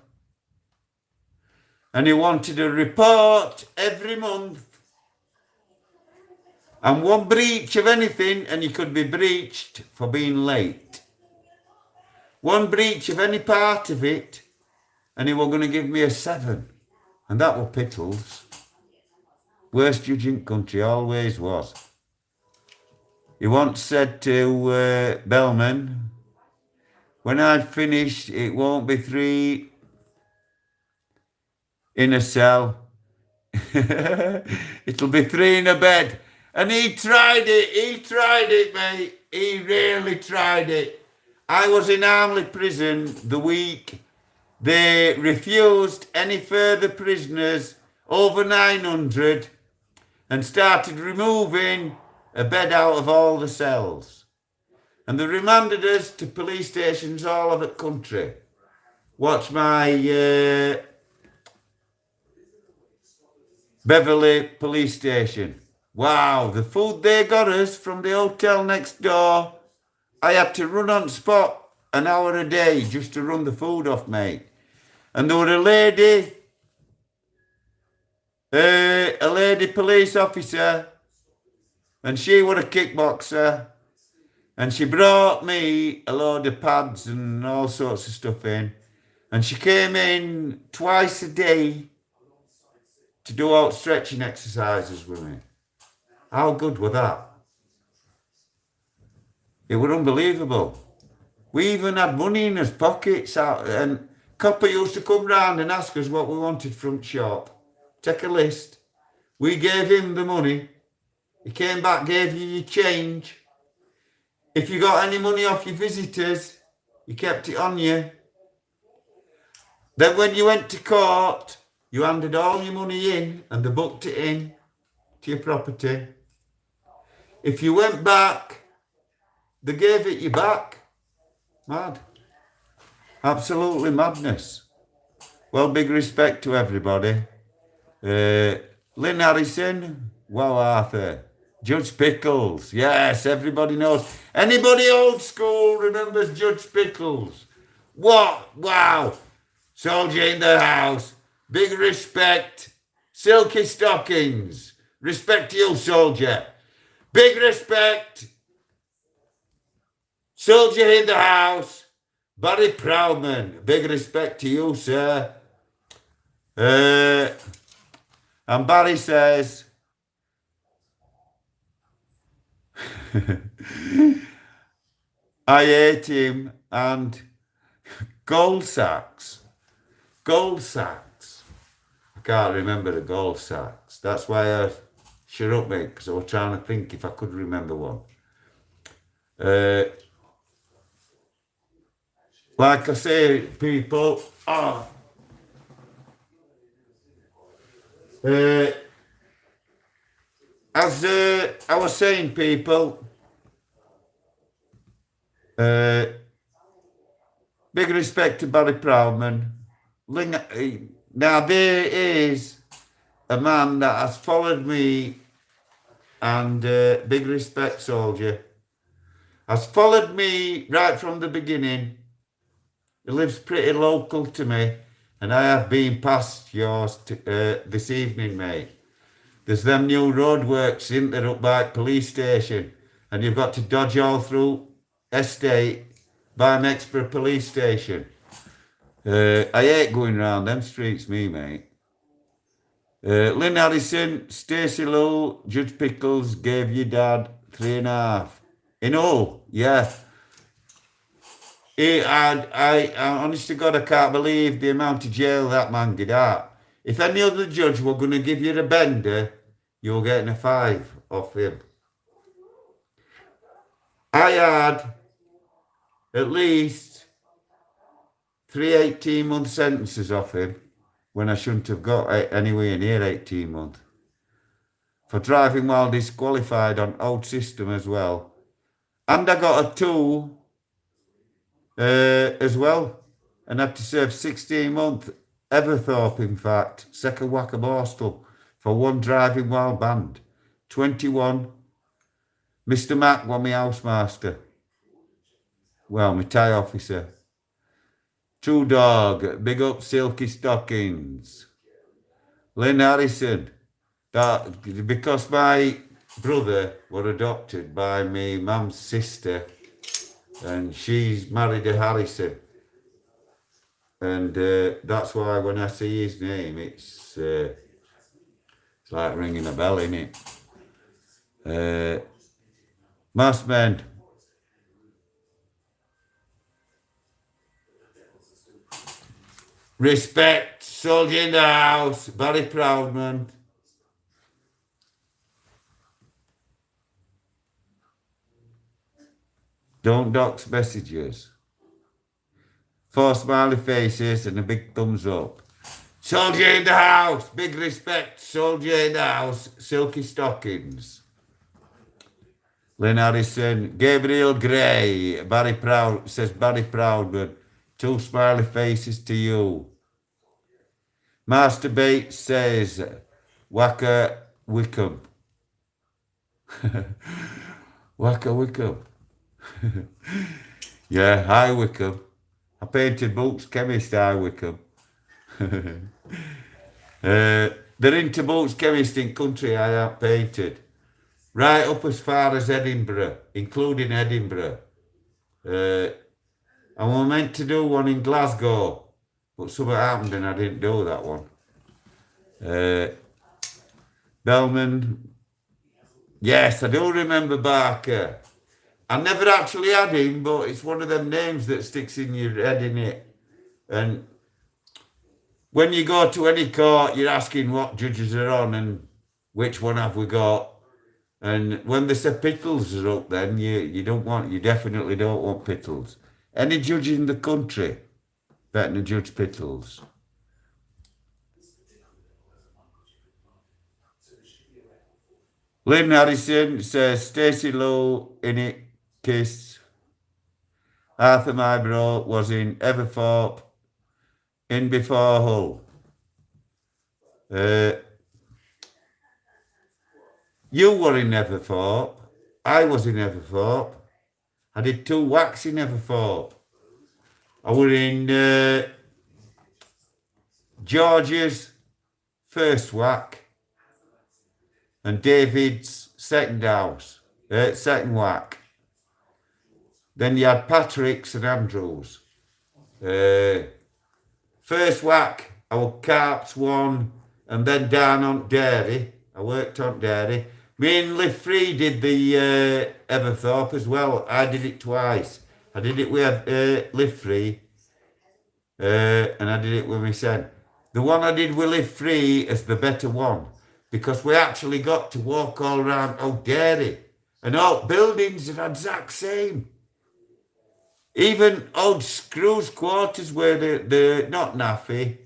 and he wanted a report every month and one breach of anything, and he could be breached for being late. One breach of any part of it, and he was going to give me a 7. And that was Pickles. Worst judge in country, always was. He once said to Bellman, when I've finished, it won't be 3 in a cell. It'll be 3 in a bed. And he tried it, mate. He really tried it. I was in Armley prison the week they refused any further prisoners over 900 and started removing a bed out of all the cells. And they remanded us to police stations all over the country. Watch my Beverley police station. Wow, the food they got us from the hotel next door, I had to run on spot an hour a day just to run the food off, mate. And there were a lady police officer, and she was a kickboxer, and she brought me a load of pads and all sorts of stuff in, and she came in twice a day to do out stretching exercises with me. How good was that? It was unbelievable. We even had money in his pockets, and copper used to come round and ask us what we wanted from shop. Take a list. We gave him the money. He came back, gave you your change. If you got any money off your visitors, you kept it on you. Then when you went to court, you handed all your money in and they booked it in to your property. If you went back, they gave it you back. Mad. Absolutely madness. Well, big respect to everybody. Lynn Harrison, wow, Arthur. Judge Pickles, yes, everybody knows. Anybody old school remembers Judge Pickles? What? Wow. Soldier in the house. Big respect. Silky stockings. Respect to you, soldier. Big respect. Soldier in the house. Barry Proudman. Big respect to you, sir. And Barry says, I hate him and gold sacks. Gold sacks. I can't remember the gold sacks. That's why I shut up, mate, because I was trying to think if I could remember one. Like I say, people, as I was saying, people, big respect to Barry Proudman. Now, there is a man that has followed me, and big respect, soldier, has followed me right from the beginning. He lives pretty local to me, and I have been past yours this evening, mate. There's them new roadworks, isn't there, up by police station, and you've got to dodge all through estate by Mexborough police station. I hate going round them streets, me, mate. Lynn Harrison, Stacey Lou, Judge Pickles gave your dad 3.5. In all, yeah. I honest to God, I can't believe the amount of jail that man get out. If any other judge were going to give you a bender, you're getting a 5 off him. I had at least 3 18-month sentences off him when I shouldn't have got anywhere near 18 months. For driving while disqualified on old system as well. And I got a 2 as well, and had to serve 16 months. Everthorpe, in fact, second whack of Borstal for 1 driving while banned. 21. Mr. Mac was my housemaster. Well, my tie officer. True Dog, big up Silky Stockings. Lynn Harrison, that because my brother was adopted by my mum's sister, and she's married a Harrison, and that's why when I see his name, it's like ringing a bell, innit? Massman. Respect, soldier in the house, Barry Proudman. Don't dox messages. 4 smiley faces and a big thumbs up. Soldier in the house, big respect, soldier in the house, Silky Stockings. Lynn Harrison, Gabriel Gray, Barry Proudman, 2 smiley faces to you. Master Bates says, Waka Wickham. Waka Wickham. Yeah, hi Wickham. I painted Boots Chemist, hi Wickham. They're into Boots Chemist in country I have painted. Right up as far as Edinburgh, including Edinburgh. And we were meant to do one in Glasgow, but something happened and I didn't do that one. Bellman, yes, I do remember Barker. I never actually had him, but it's one of them names that sticks in your head, innit? And when you go to any court, you're asking what judges are on and which one have we got. And when they say Pittles are up, then you definitely don't want Pittles. Any judge in the country better than Judge Pittles. Lynn Harrison says Stacey Lowe in it, Kiss. Arthur Mybro was in Everthorpe, in before Hull. You were in Everthorpe. I was in Everthorpe. I did 2 whacks in Everthorpe. I were in George's first whack and David's second whack. Then you had Patrick's and Andrew's. First whack, I was Carps 1 and then down on Dairy. I worked on Dairy. Me and Live Free did the Everthorpe as well. I did it twice. I did it with Live Free and I did it with my son. The one I did with Live Free is the better one because we actually got to walk all around Old Dairy and all buildings are exact same. Even old Screws quarters where the not naffy,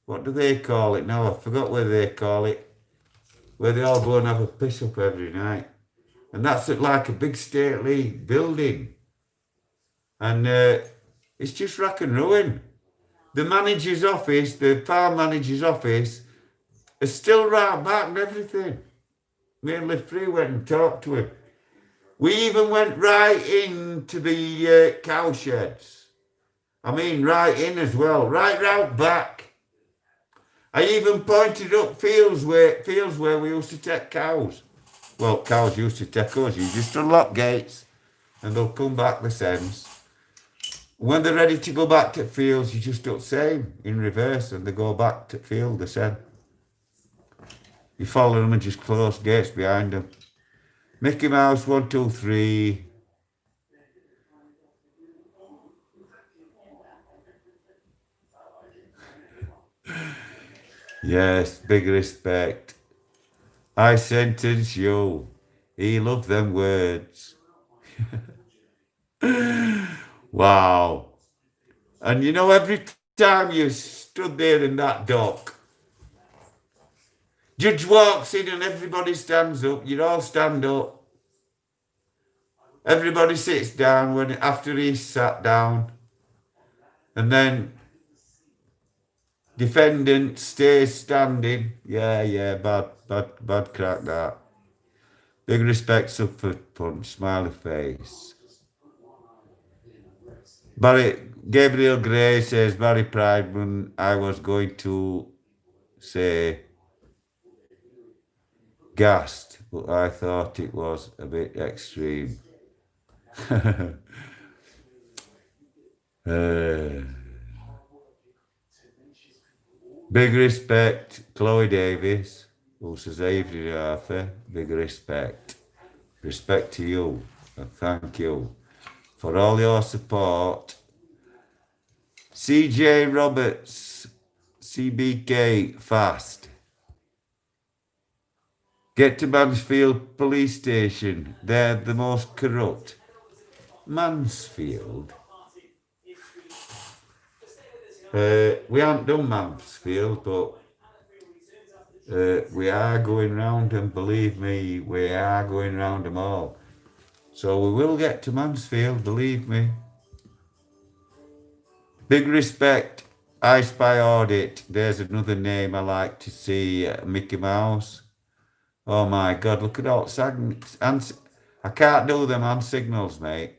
what do they call it now? I forgot where they call it. Where they all go and have a piss up every night. And that's like a big stately building. And it's just rack and ruin. The manager's office, the farm manager's office, is still right back and everything. Me and Live Free went and talked to him. We even went right into the cow sheds. I mean, right in as well, right round back. I even pointed up fields where we used to take cows. Well, cows used to take us. You just unlock gates and they'll come back the sends. When they're ready to go back to fields, you just do the same in reverse and they go back to field the same. You follow them and just close gates behind them. Mickey Mouse 1, 2, 3. Yes, big respect. I sentence you. He loved them words. Wow. And you know, every time you stood there in that dock, Judge walks in and everybody stands up. You'd all stand up. Everybody sits down after he's sat down. And then defendant stays standing. Yeah, bad crack that. Big respect, Suffolk Punch, smiley face. Gabriel Gray says, Barry Prideman, I was going to say gassed, but I thought it was a bit extreme. Big respect, Chloe Davis, who says Avery Arthur, big respect. Respect to you, and thank you for all your support. CJ Roberts, CBK, fast. Get to Mansfield Police Station, they're the most corrupt. Mansfield? We haven't done Mansfield, but we are going round them, believe me, we are going round them all. So we will get to Mansfield, believe me. Big respect, I Spy Audit, there's another name I like to see, Mickey Mouse. Oh my God, look at all I can't do them on signals, mate.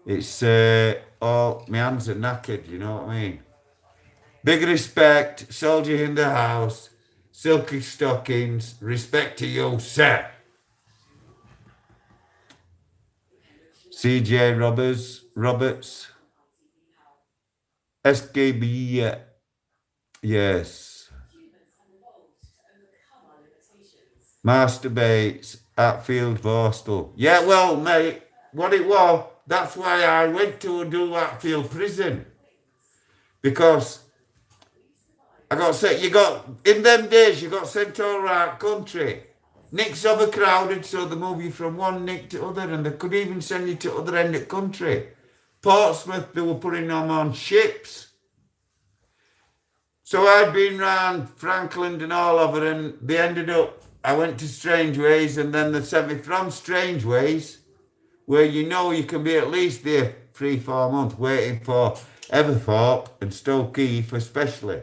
It's my hands are knackered, you know what I mean? Big respect, soldier in the house, silky stockings, respect to you, sir. CJ Roberts, SKB, yes. Masturbates at Field Borstal. Yeah, well, mate, what it was, that's why I went to do Hatfield Prison. Because I got sent, in them days, you got sent all around country. Nick's overcrowded, so they move you from one nick to other, and they could even send you to other end of the country. Portsmouth, they were putting them on ships. So I'd been round Frankland and all over, and they ended up I went to Strangeways, and then they sent me from Strangeways, where you know you can be at least there 3-4 months waiting for Everthorpe and Stoke Heath especially.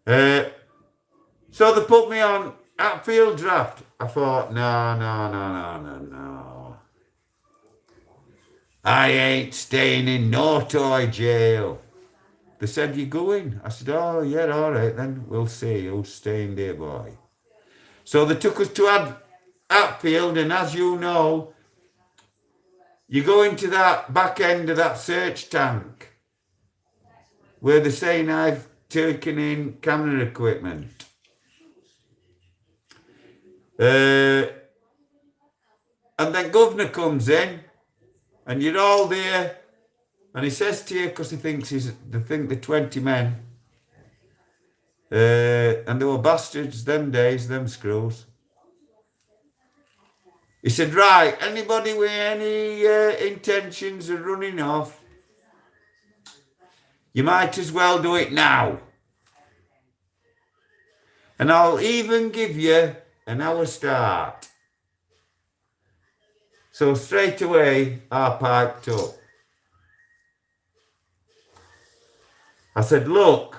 So they put me on at field draft. I thought, no. I ain't staying in no toy jail. They said, you going? I said, oh, yeah, all right, then we'll see who's staying there, boy. So they took us to Hatfield, and as you know, you go into that back end of that search tank where they're saying I've taken in camera equipment. And then governor comes in, and you're all there, and he says to you, because they think they're 20 men, and they were bastards them days, them screws. He said, right, anybody with any intentions of running off, you might as well do it now. And I'll even give you an hour start. So straight away, I piped up. I said, look,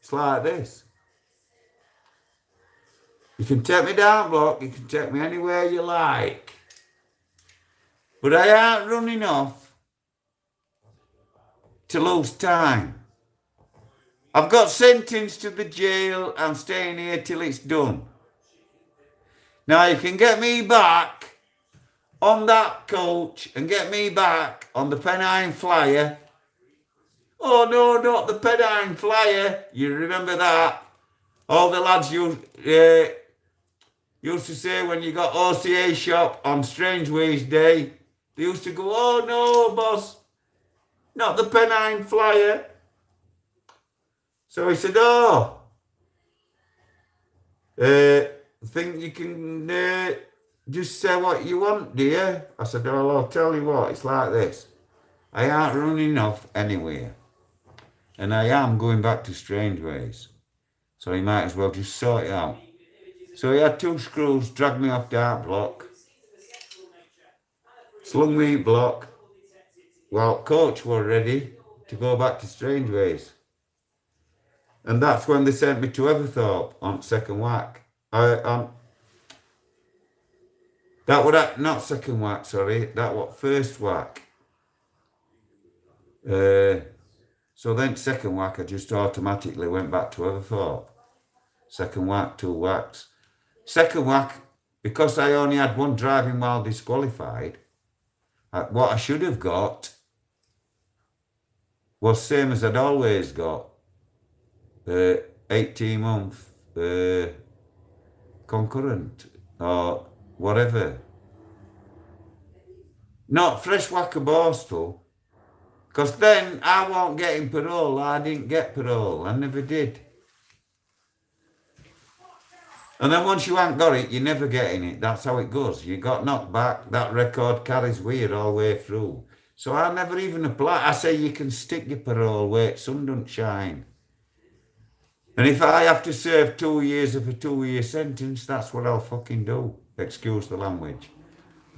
it's like this. You can take me down block, you can take me anywhere you like. But I ain't running off to lose time. I've got sentenced to the jail. I'm staying here till it's done. Now you can get me back on that coach and get me back on the Pennine Flyer. Oh no, not the Pennine Flyer. You remember that? All the lads used to say when you got OCA shop on Strangeways Day, they used to go, oh no, boss, not the Pennine Flyer. So he said, oh, think you can just say what you want, do you? I said, well, I'll tell you what, it's like this. I ain't running off anywhere. And I am going back to Strangeways. So he might as well just sort it out. So he had 2 screws, dragged me off that block, slung me block, while coach were ready to go back to Strangeways. And that's when they sent me to Everthorpe on second whack. That was not second whack, sorry. That was first whack. So then second whack, I just automatically went back to Everthorpe. Second whack, 2 whacks. Second whack, because I only had 1 driving while disqualified, what I should have got was same as I'd always got. 18-month concurrent or whatever. Not fresh whack of Borstal, because then I won't get in parole. I didn't get parole. I never did. And then once you ain't got it, you're never getting it. That's how it goes. You got knocked back. That record carries with you all the way through. So I never even applied. I say you can stick your parole where the sun don't shine. And if I have to serve 2 years of a 2-year sentence, that's what I'll fucking do. Excuse the language.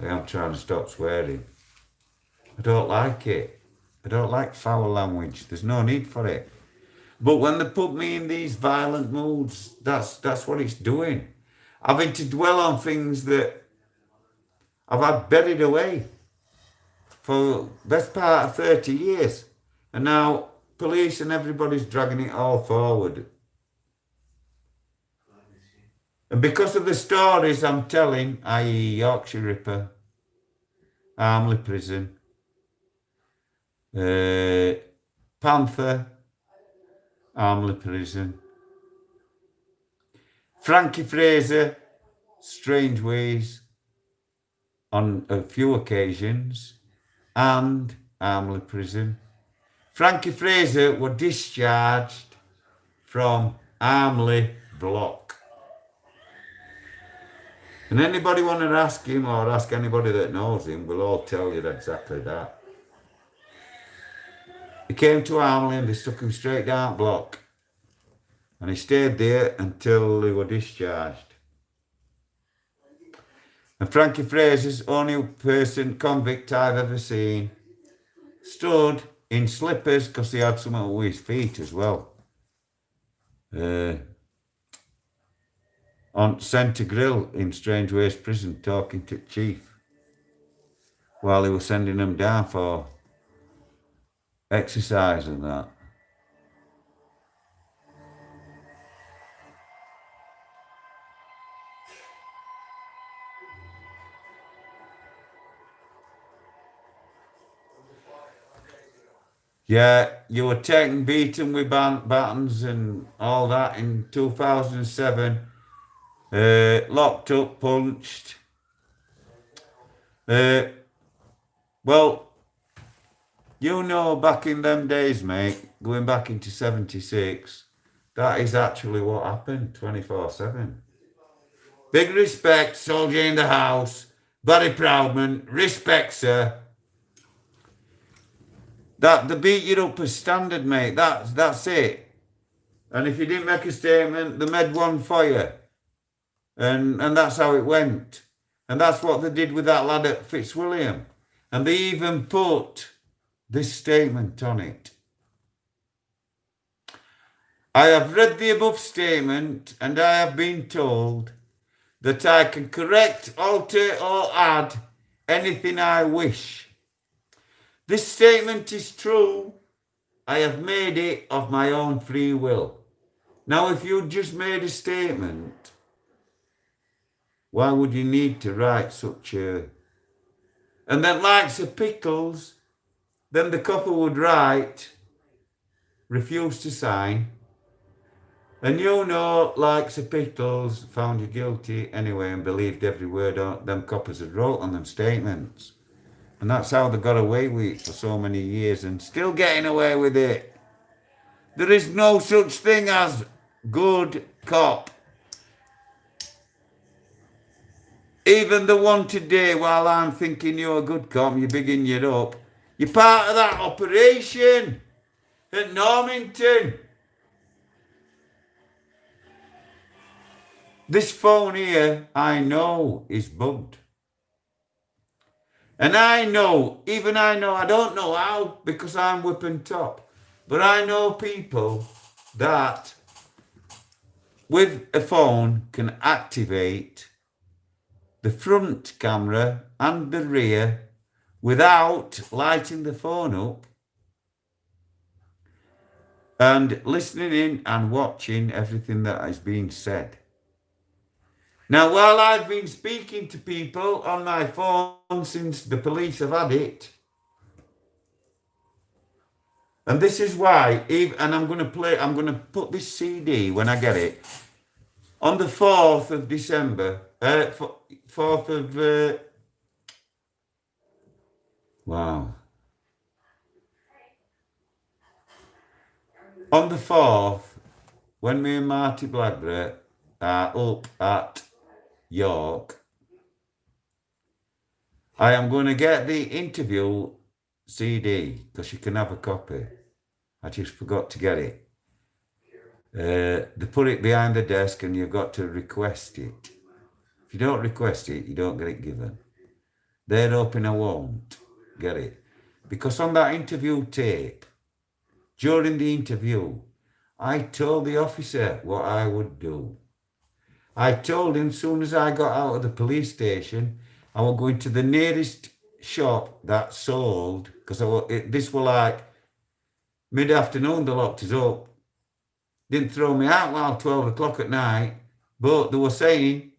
I am trying to stop swearing. I don't like it. I don't like foul language. There's no need for it. But when they put me in these violent moods, that's what it's doing. Having to dwell on things that I've had buried away for the best part of 30 years. And now police and everybody's dragging it all forward. And because of the stories I'm telling, i.e. Yorkshire Ripper, Armley Prison, Panther, Armley Prison, Frankie Fraser, Strangeways, on a few occasions, and Armley Prison. Frankie Fraser was discharged from Armley Block. And anybody want to ask him or ask anybody that knows him will all tell you exactly that. He came to Armley and they stuck him straight down block. And he stayed there until he was discharged. And Frankie Fraser's only person convict I've ever seen stood in slippers because he had something with his feet as well. On Centre Grill in Strange Ways Prison talking to Chief while he was sending them down for exercise and that. Yeah, you were taken, beaten with batons and all that in 2007. Locked up, punched. Well, you know, back in them days, mate, going back into 76, that is actually what happened 24/7. Big respect, soldier in the house, Barry Proudman, respects her. That they beat you up as standard, mate. That's it. And if you didn't make a statement, they made one for you. And that's how it went. And that's what they did with that lad at Fitzwilliam. And they even put this statement on it. I have read the above statement and I have been told that I can correct, alter or add anything I wish. This statement is true. I have made it of my own free will. Now, if you just made a statement, why would you need to write such a... And then likes of Pickles, then the copper would write, refuse to sign. And you know, likes of Pickles found you guilty anyway and believed every word them coppers had wrote on them statements. And that's how they got away with it for so many years and still getting away with it. There is no such thing as good cop. Even the one today, while I'm thinking you're a good cop, you're bigging it up. You're part of that operation at Normanton. This phone here, I know, is bugged. And I know, I don't know how, because I'm whipping top, but I know people that with a phone can activate the front camera and the rear without lighting the phone up and listening in and watching everything that is being said. Now, while I've been speaking to people on my phone since the police have had it, and this is why, and I'm going to put this CD when I get it, on the 4th of December, 4th of, wow. On the 4th, when me and Marty Blackburn are up at York, I am going to get the interview CD because you can have a copy. I just forgot to get it. They put it behind the desk and you've got to request it. If you don't request it, you don't get it given. They're hoping I won't get it. Because on that interview tape, during the interview, I told the officer what I would do. I told him as soon as I got out of the police station, I was going to the nearest shop that sold, because this was like mid-afternoon, they locked us up. Didn't throw me out while 12 o'clock at night, but they were saying,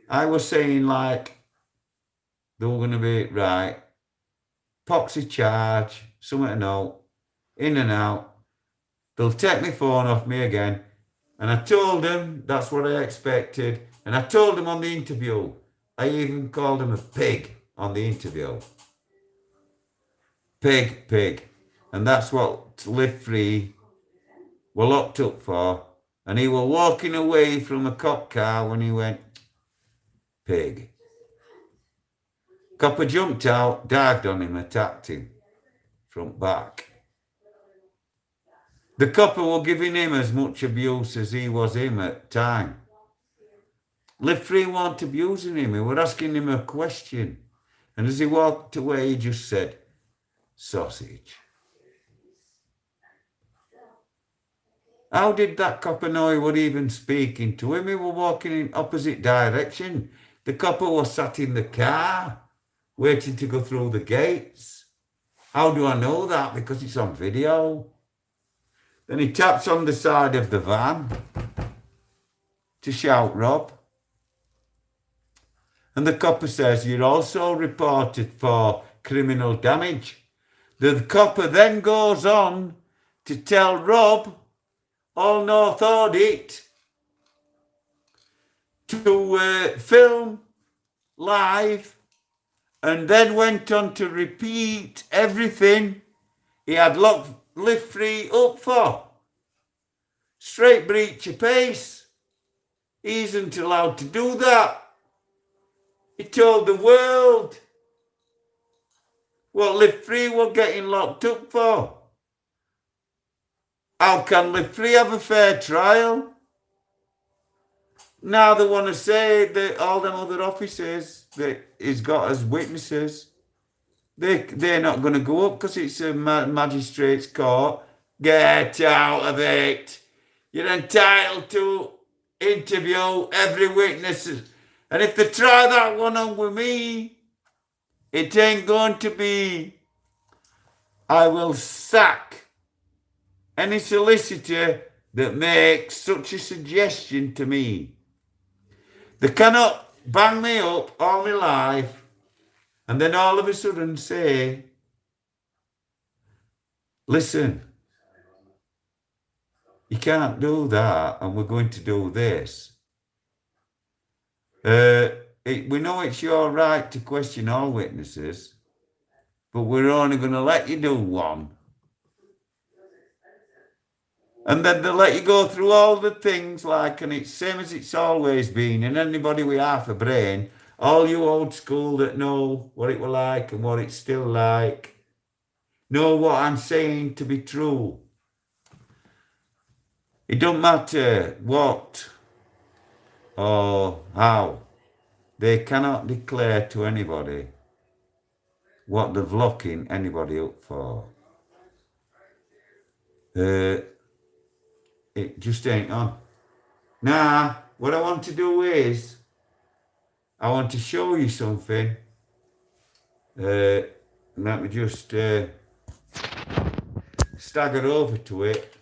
I was saying like, they were going to be, right, poxy charge, something to know, in and out. They'll take my phone off me again. And I told them that's what I expected. And I told them on the interview. I even called him a pig on the interview. Pig. And that's what Live Free were locked up for. And he were walking away from a cop car when he went, pig. Copper jumped out, dived on him, attacked him. Front back. The copper were giving him as much abuse as he was him at time. Live Free weren't abusing him. We were asking him a question. And as he walked away, he just said, sausage. How did that copper know he were even speaking to him? He were walking in opposite direction. The copper was sat in the car, waiting to go through the gates. How do I know that? Because it's on video. Then he taps on the side of the van to shout, Rob. And the copper says, you're also reported for criminal damage. The copper then goes on to tell Rob, all North Audit, to film live, and then went on to repeat everything he had locked Live Free up for. Straight breach of pace. He isn't allowed to do that. He told the world what Live Free were getting locked up for. How can Live Free have a fair trial? Now they want to say that all them other officers that he's got as witnesses, they're not going to go up because it's a magistrate's court. Get out of it. You're entitled to interview every witness. And if they try that one on with me, it ain't going to be, I will sack any solicitor that makes such a suggestion to me. They cannot bang me up all my life and then all of a sudden say, listen, you can't do that and we're going to do this. We know it's your right to question all witnesses, but we're only going to let you do one. And then they let you go through all the things like, and it's same as it's always been, and anybody with half a brain, all you old school that know what it was like and what it's still like, know what I'm saying to be true. It don't matter what or how. They cannot declare to anybody what they're locking anybody up for. It just ain't on. Now, what I want to do is, I want to show you something. Let me just stagger over to it.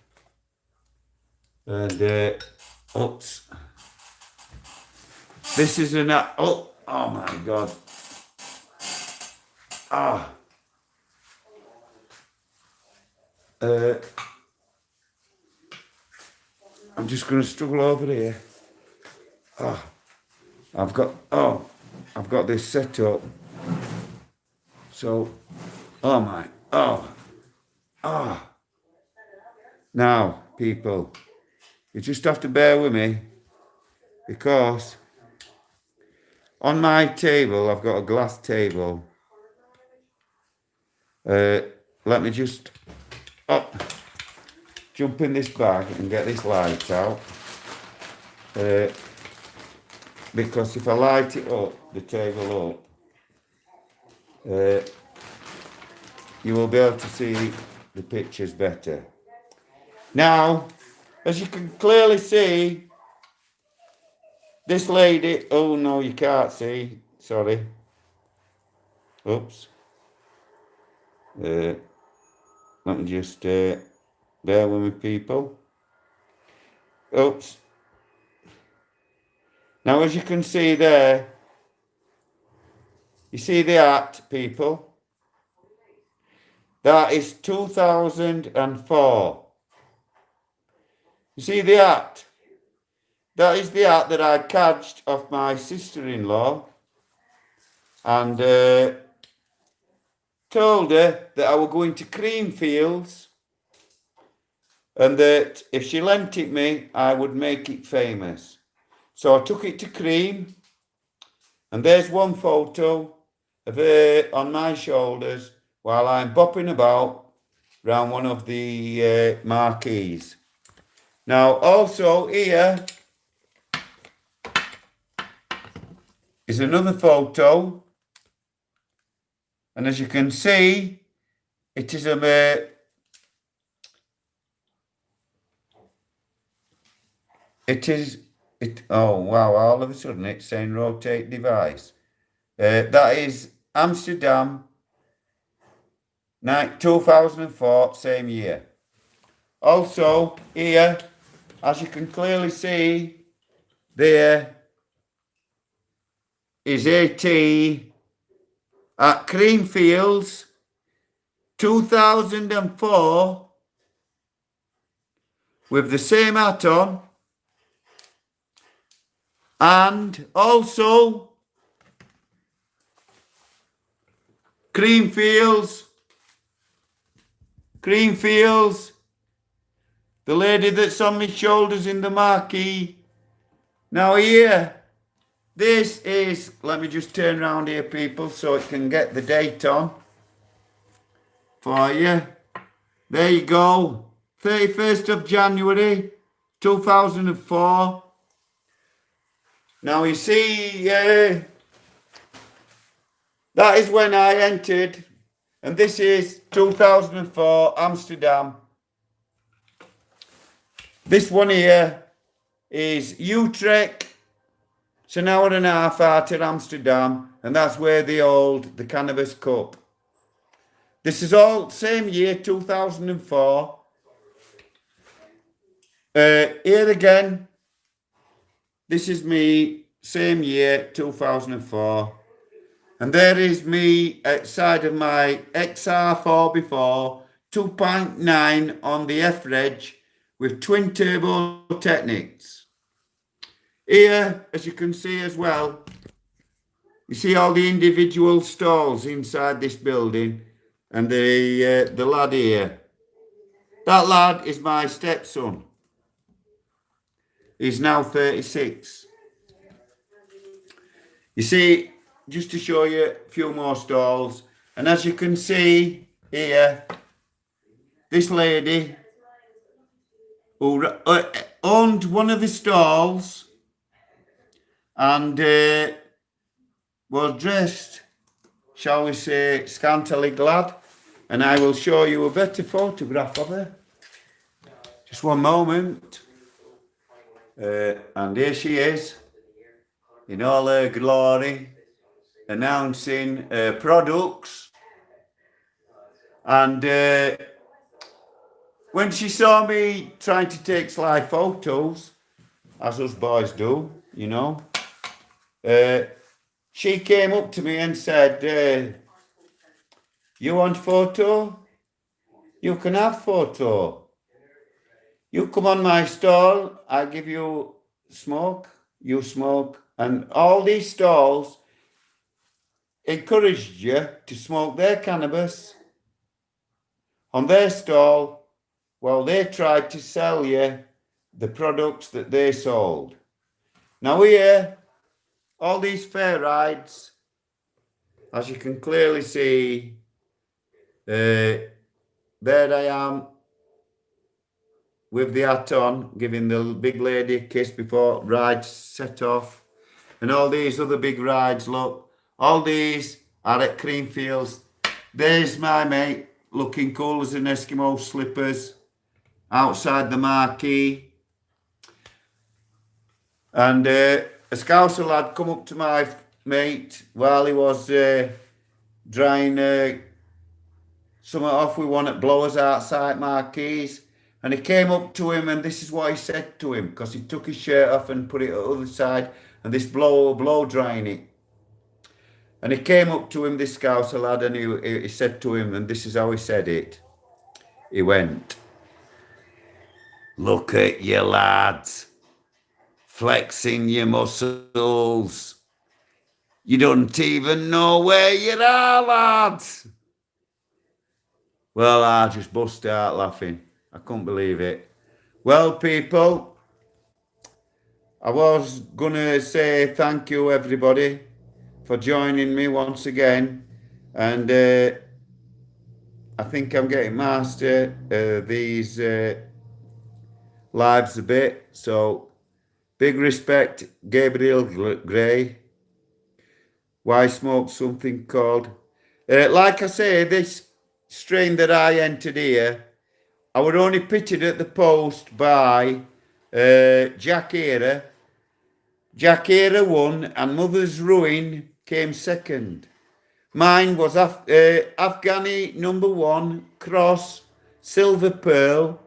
And, oops. This is an, oh my God. I'm just going to struggle over here. I've got this set up. So, now, people, you just have to bear with me because on my table, I've got a glass table. Let me just jump in this bag and get this light out. Because if I light it up, the table up, you will be able to see the pictures better. Now, as you can clearly see, this lady, oh no, you can't see, sorry. Oops. Let me just bear with me, people. Oops. Now, as you can see there, you see the act, people? That is 2004. You see the act? That is the act that I cadged off my sister-in-law and told her that I were going to Creamfields and that if she lent it me, I would make it famous. So I took it to Cream, and there's one photo of her on my shoulders while I'm bopping about round one of the marquees. Now, also here, is another photo, and as you can see, it is a oh wow, all of a sudden it's saying rotate device. That is Amsterdam, 2004, same year. Also, here, as you can clearly see, there is AT at Creamfields, 2004, with the same hat on, and also Creamfields, the lady that's on my shoulders in the marquee. Now here, this is, let me just turn around here, people, so it can get the date on for you. There you go, 31st of January, 2004. Now you see, that is when I entered, and this is 2004, Amsterdam. This one here is Utrecht. It's an hour and a half out of Amsterdam, and that's where they hold the Cannabis Cup. This is all same year, 2004. Here again, this is me, same year, 2004. And there is me outside of my XR4 before, 2.9 on the F-Reg with twin turbo Technics. Here, as you can see as well, you see all the individual stalls inside this building, and the lad here. That lad is my stepson. He's now 36. You see, just to show you a few more stalls, and as you can see here, this lady who owned one of the stalls and was dressed, shall we say, scantily clad, and I will show you a better photograph of her. Just one moment. And here she is, in all her glory, announcing products. And when she saw me trying to take sly photos, as us boys do, you know, she came up to me and said, you want photo? You can have photo. You come on my stall, I give you smoke, you smoke. And all these stalls encouraged you to smoke their cannabis on their stall while they tried to sell you the products that they sold. Now here, all these fair rides, as you can clearly see, there I am with the hat on, giving the big lady a kiss before rides set off. And all these other big rides, look, all these are at Creamfields. There's my mate, looking cool as an Eskimo slippers, outside the marquee. And a Scouser lad come up to my mate while he was drying something off with one at blowers outside marquees. And he came up to him, and this is what he said to him, because he took his shirt off and put it at the other side, and this blow drying it. And he came up to him, this Scouser lad, and he said to him, and this is how he said it. He went, "Look at you lads, flexing your muscles. You don't even know where you are, lads." Well, I just bust out laughing. I couldn't believe it. Well, people, I was going to say thank you, everybody, for joining me once again. And I think I'm getting master these lives a bit. So, big respect, Gabriel Gray. why smoke something called... like I say, this strain that I entered here, I was only pitted at the post by Jack Era. Jack Era won and Mother's Ruin came second. Mine was Afghani number 1, Cross, Silver Pearl,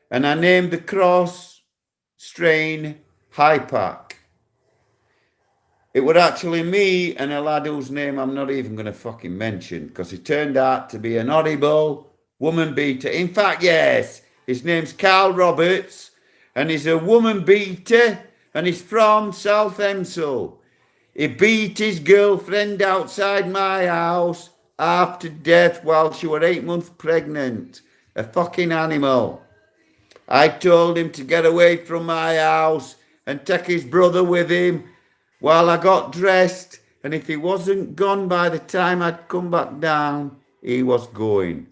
and I named the Cross strain High Pack. It was actually me and a lad whose name I'm not even going to fucking mention because he turned out to be an horrible woman beater. In fact, yes, his name's Carl Roberts and he's a woman beater and he's from South Emsall. He beat his girlfriend outside my house half to death while she was 8 months pregnant. A fucking animal. I told him to get away from my house and take his brother with him while I got dressed, and if he wasn't gone by the time I'd come back down, he was going.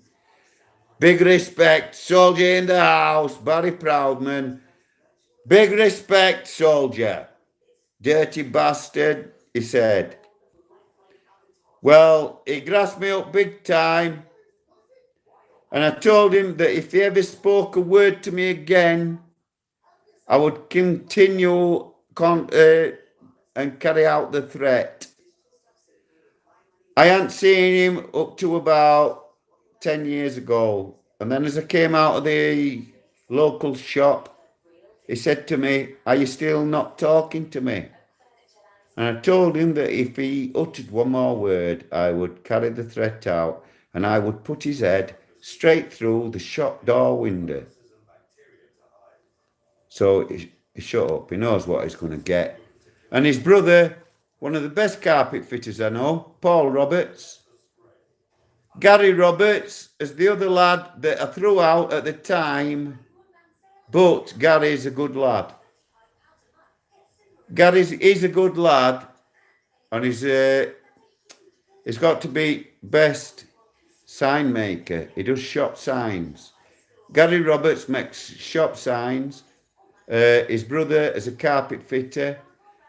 Big respect, soldier in the house, Barry Proudman. Big respect, soldier. Dirty bastard, he said. Well, he grasped me up big time, and I told him that if he ever spoke a word to me again, I would continue and carry out the threat. I hadn't seen him up to about 10 years ago. And then as I came out of the local shop, he said to me, "Are you still not talking to me?" And I told him that if he uttered one more word, I would carry the threat out and I would put his head straight through the shop door window. So he shut up. He knows what he's going to get. And his brother, one of the best carpet fitters I know, Paul Roberts. Gary Roberts is the other lad that I threw out at the time, but Gary's a good lad. He's a good lad, and he's got to be best sign maker. He does shop signs. Gary Roberts makes shop signs. His brother is a carpet fitter.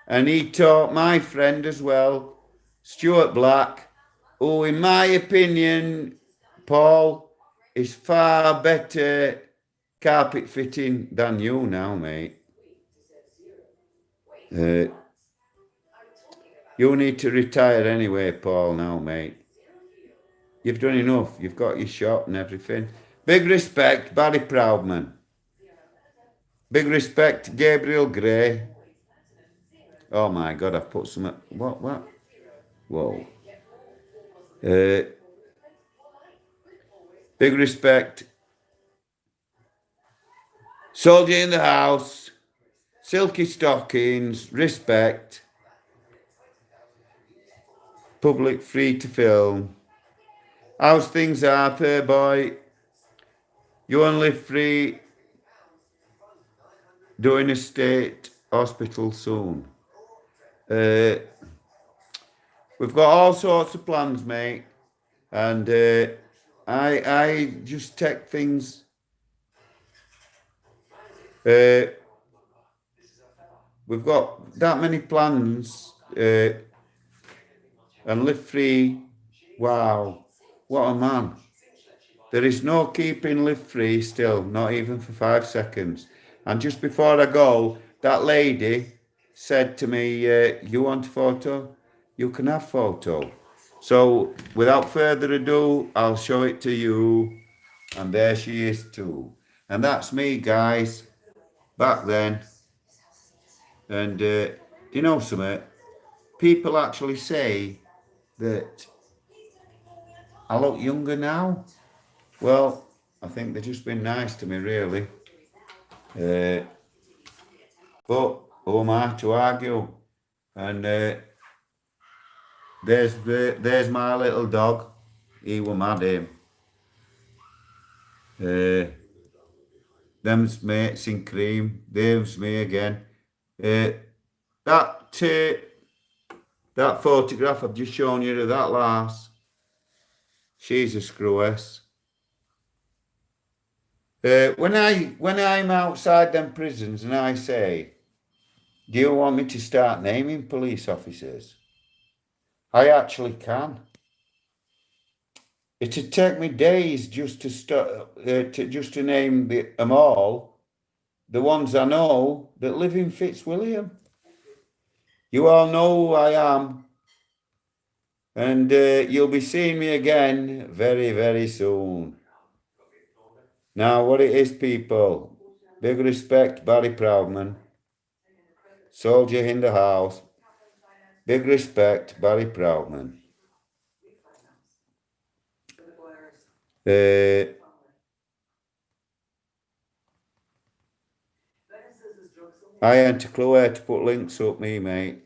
And he taught my friend as well, Stuart Black, who in my opinion, Paul, is far better carpet fitting than you now, mate. You need to retire anyway, Paul, now, mate. You've done enough. You've got your shop and everything. Big respect, Barry Proudman. Big respect, Gabriel Gray. Oh my God, I've put some... What? Whoa. Big respect. Soldier in the house. Silky stockings. Respect. Public free to film. How's things, Arthur, boy? You only free doing a state hospital soon. We've got all sorts of plans, mate, and I just take things. We've got that many plans, and live free. Wow, what a man! There is no keeping live free still, not even for 5 seconds. And just before I go, that lady said to me, "You want a photo? You can have photo." So without further ado, I'll show it to you. And there she is too. And that's me, guys, back then. And you know something? People actually say that I look younger now. Well, I think they've just been nice to me, really. But who am I to argue? And there's my little dog. He were mad, him. Them's mates in cream. There's me again. That photograph I've just shown you of that lass, she's a screw-ass. When I'm outside them prisons and I say, "Do you want me to start naming police officers?" I actually can. It'd take me days just to name them all, the ones I know that live in Fitzwilliam. You all know who I am, and you'll be seeing me again very, very soon. Now, what it is, people, big respect, Barry Proudman, soldier in the house. Big respect, Barry Proudman. I ain't a clue where to put links up, me, mate.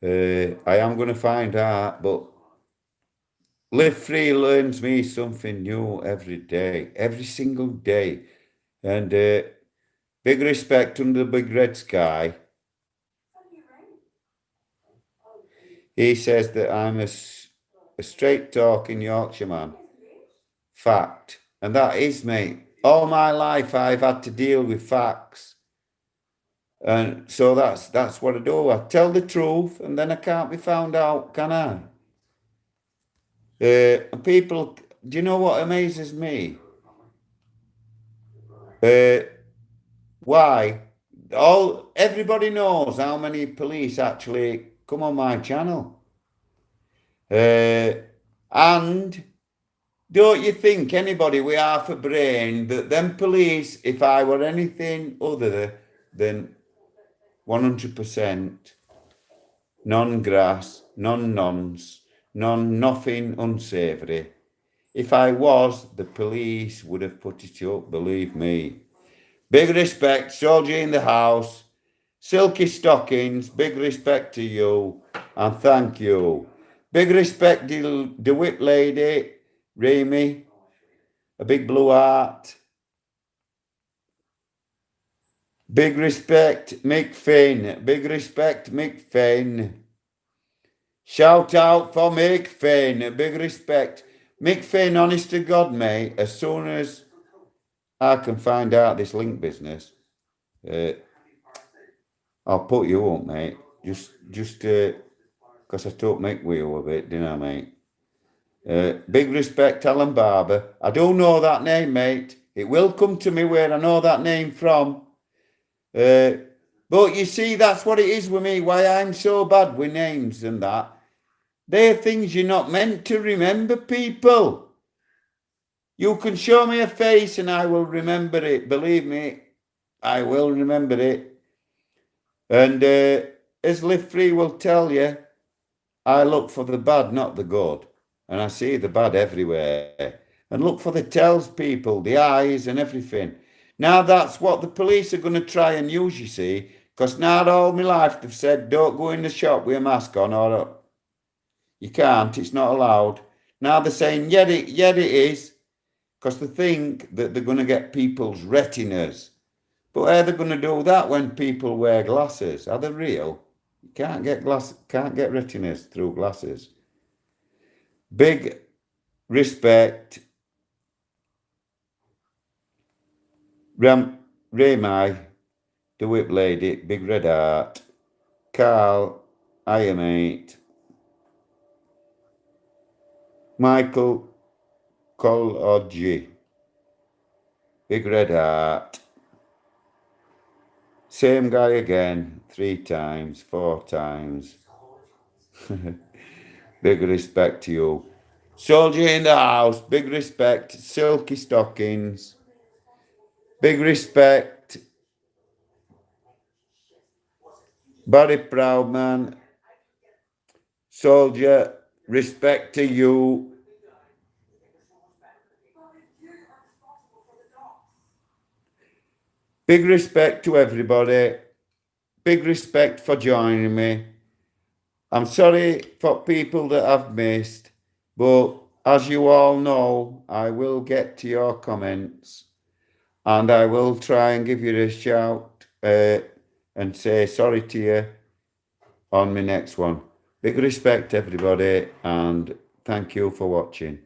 I am going to find out, but Live Free learns me something new every day, every single day. And big respect under the big red sky. He says that I'm a straight talking Yorkshireman. Fact. And that is, mate. All my life I've had to deal with facts. And so that's what I do. I tell the truth and then I can't be found out, can I? People, do you know what amazes me? Why? Everybody knows how many police actually come on my channel. And don't you think anybody with half a brain that them police, if I were anything other than 100% non-grass, non-nons, nothing unsavoury, if I was, the police would have put it up, believe me. Big respect, soldier in the house, silky stockings, big respect to you, and thank you. Big respect to the whip lady, Remy, a big blue heart. Big respect, Mick Finn. Big respect, Mick Finn. Shout out for Mick Finn. Big respect. Mick Finn, honest to God, mate, as soon as I can find out this link business, I'll put you up, mate. Just because I took Mick wheel a bit, didn't I, mate? Big respect, Alan Barber. I don't know that name, mate. It will come to me where I know that name from. But you see, that's what it is with me, why I'm so bad with names and that. They're things you're not meant to remember, people. You can show me a face and I will remember it. Believe me, I will remember it. And as Live Free will tell you, I look for the bad, not the good. And I see the bad everywhere. And look for the tells, people, the eyes and everything. Now that's what the police are going to try and use, you see. Because now all my life they've said, don't go in the shop with a mask on, or you can't, it's not allowed. Now they're saying, yeah, it is. Because they think that they're going to get people's retinas. But how are they going to do that when people wear glasses? Are they real? You can't get retinas through glasses. Big respect, Remy, the whip lady, big red heart, Carl, I am 8, Michael Colodgy, big red heart, same guy again, 3 times, 4 times. Big respect to you. Soldier in the house, big respect, silky stockings, big respect, Barry Proudman, soldier, respect to you. Big respect to everybody. Big respect for joining me. I'm sorry for people that I've missed, but as you all know, I will get to your comments and I will try and give you a shout and say sorry to you on my next one. Big respect, everybody, and thank you for watching.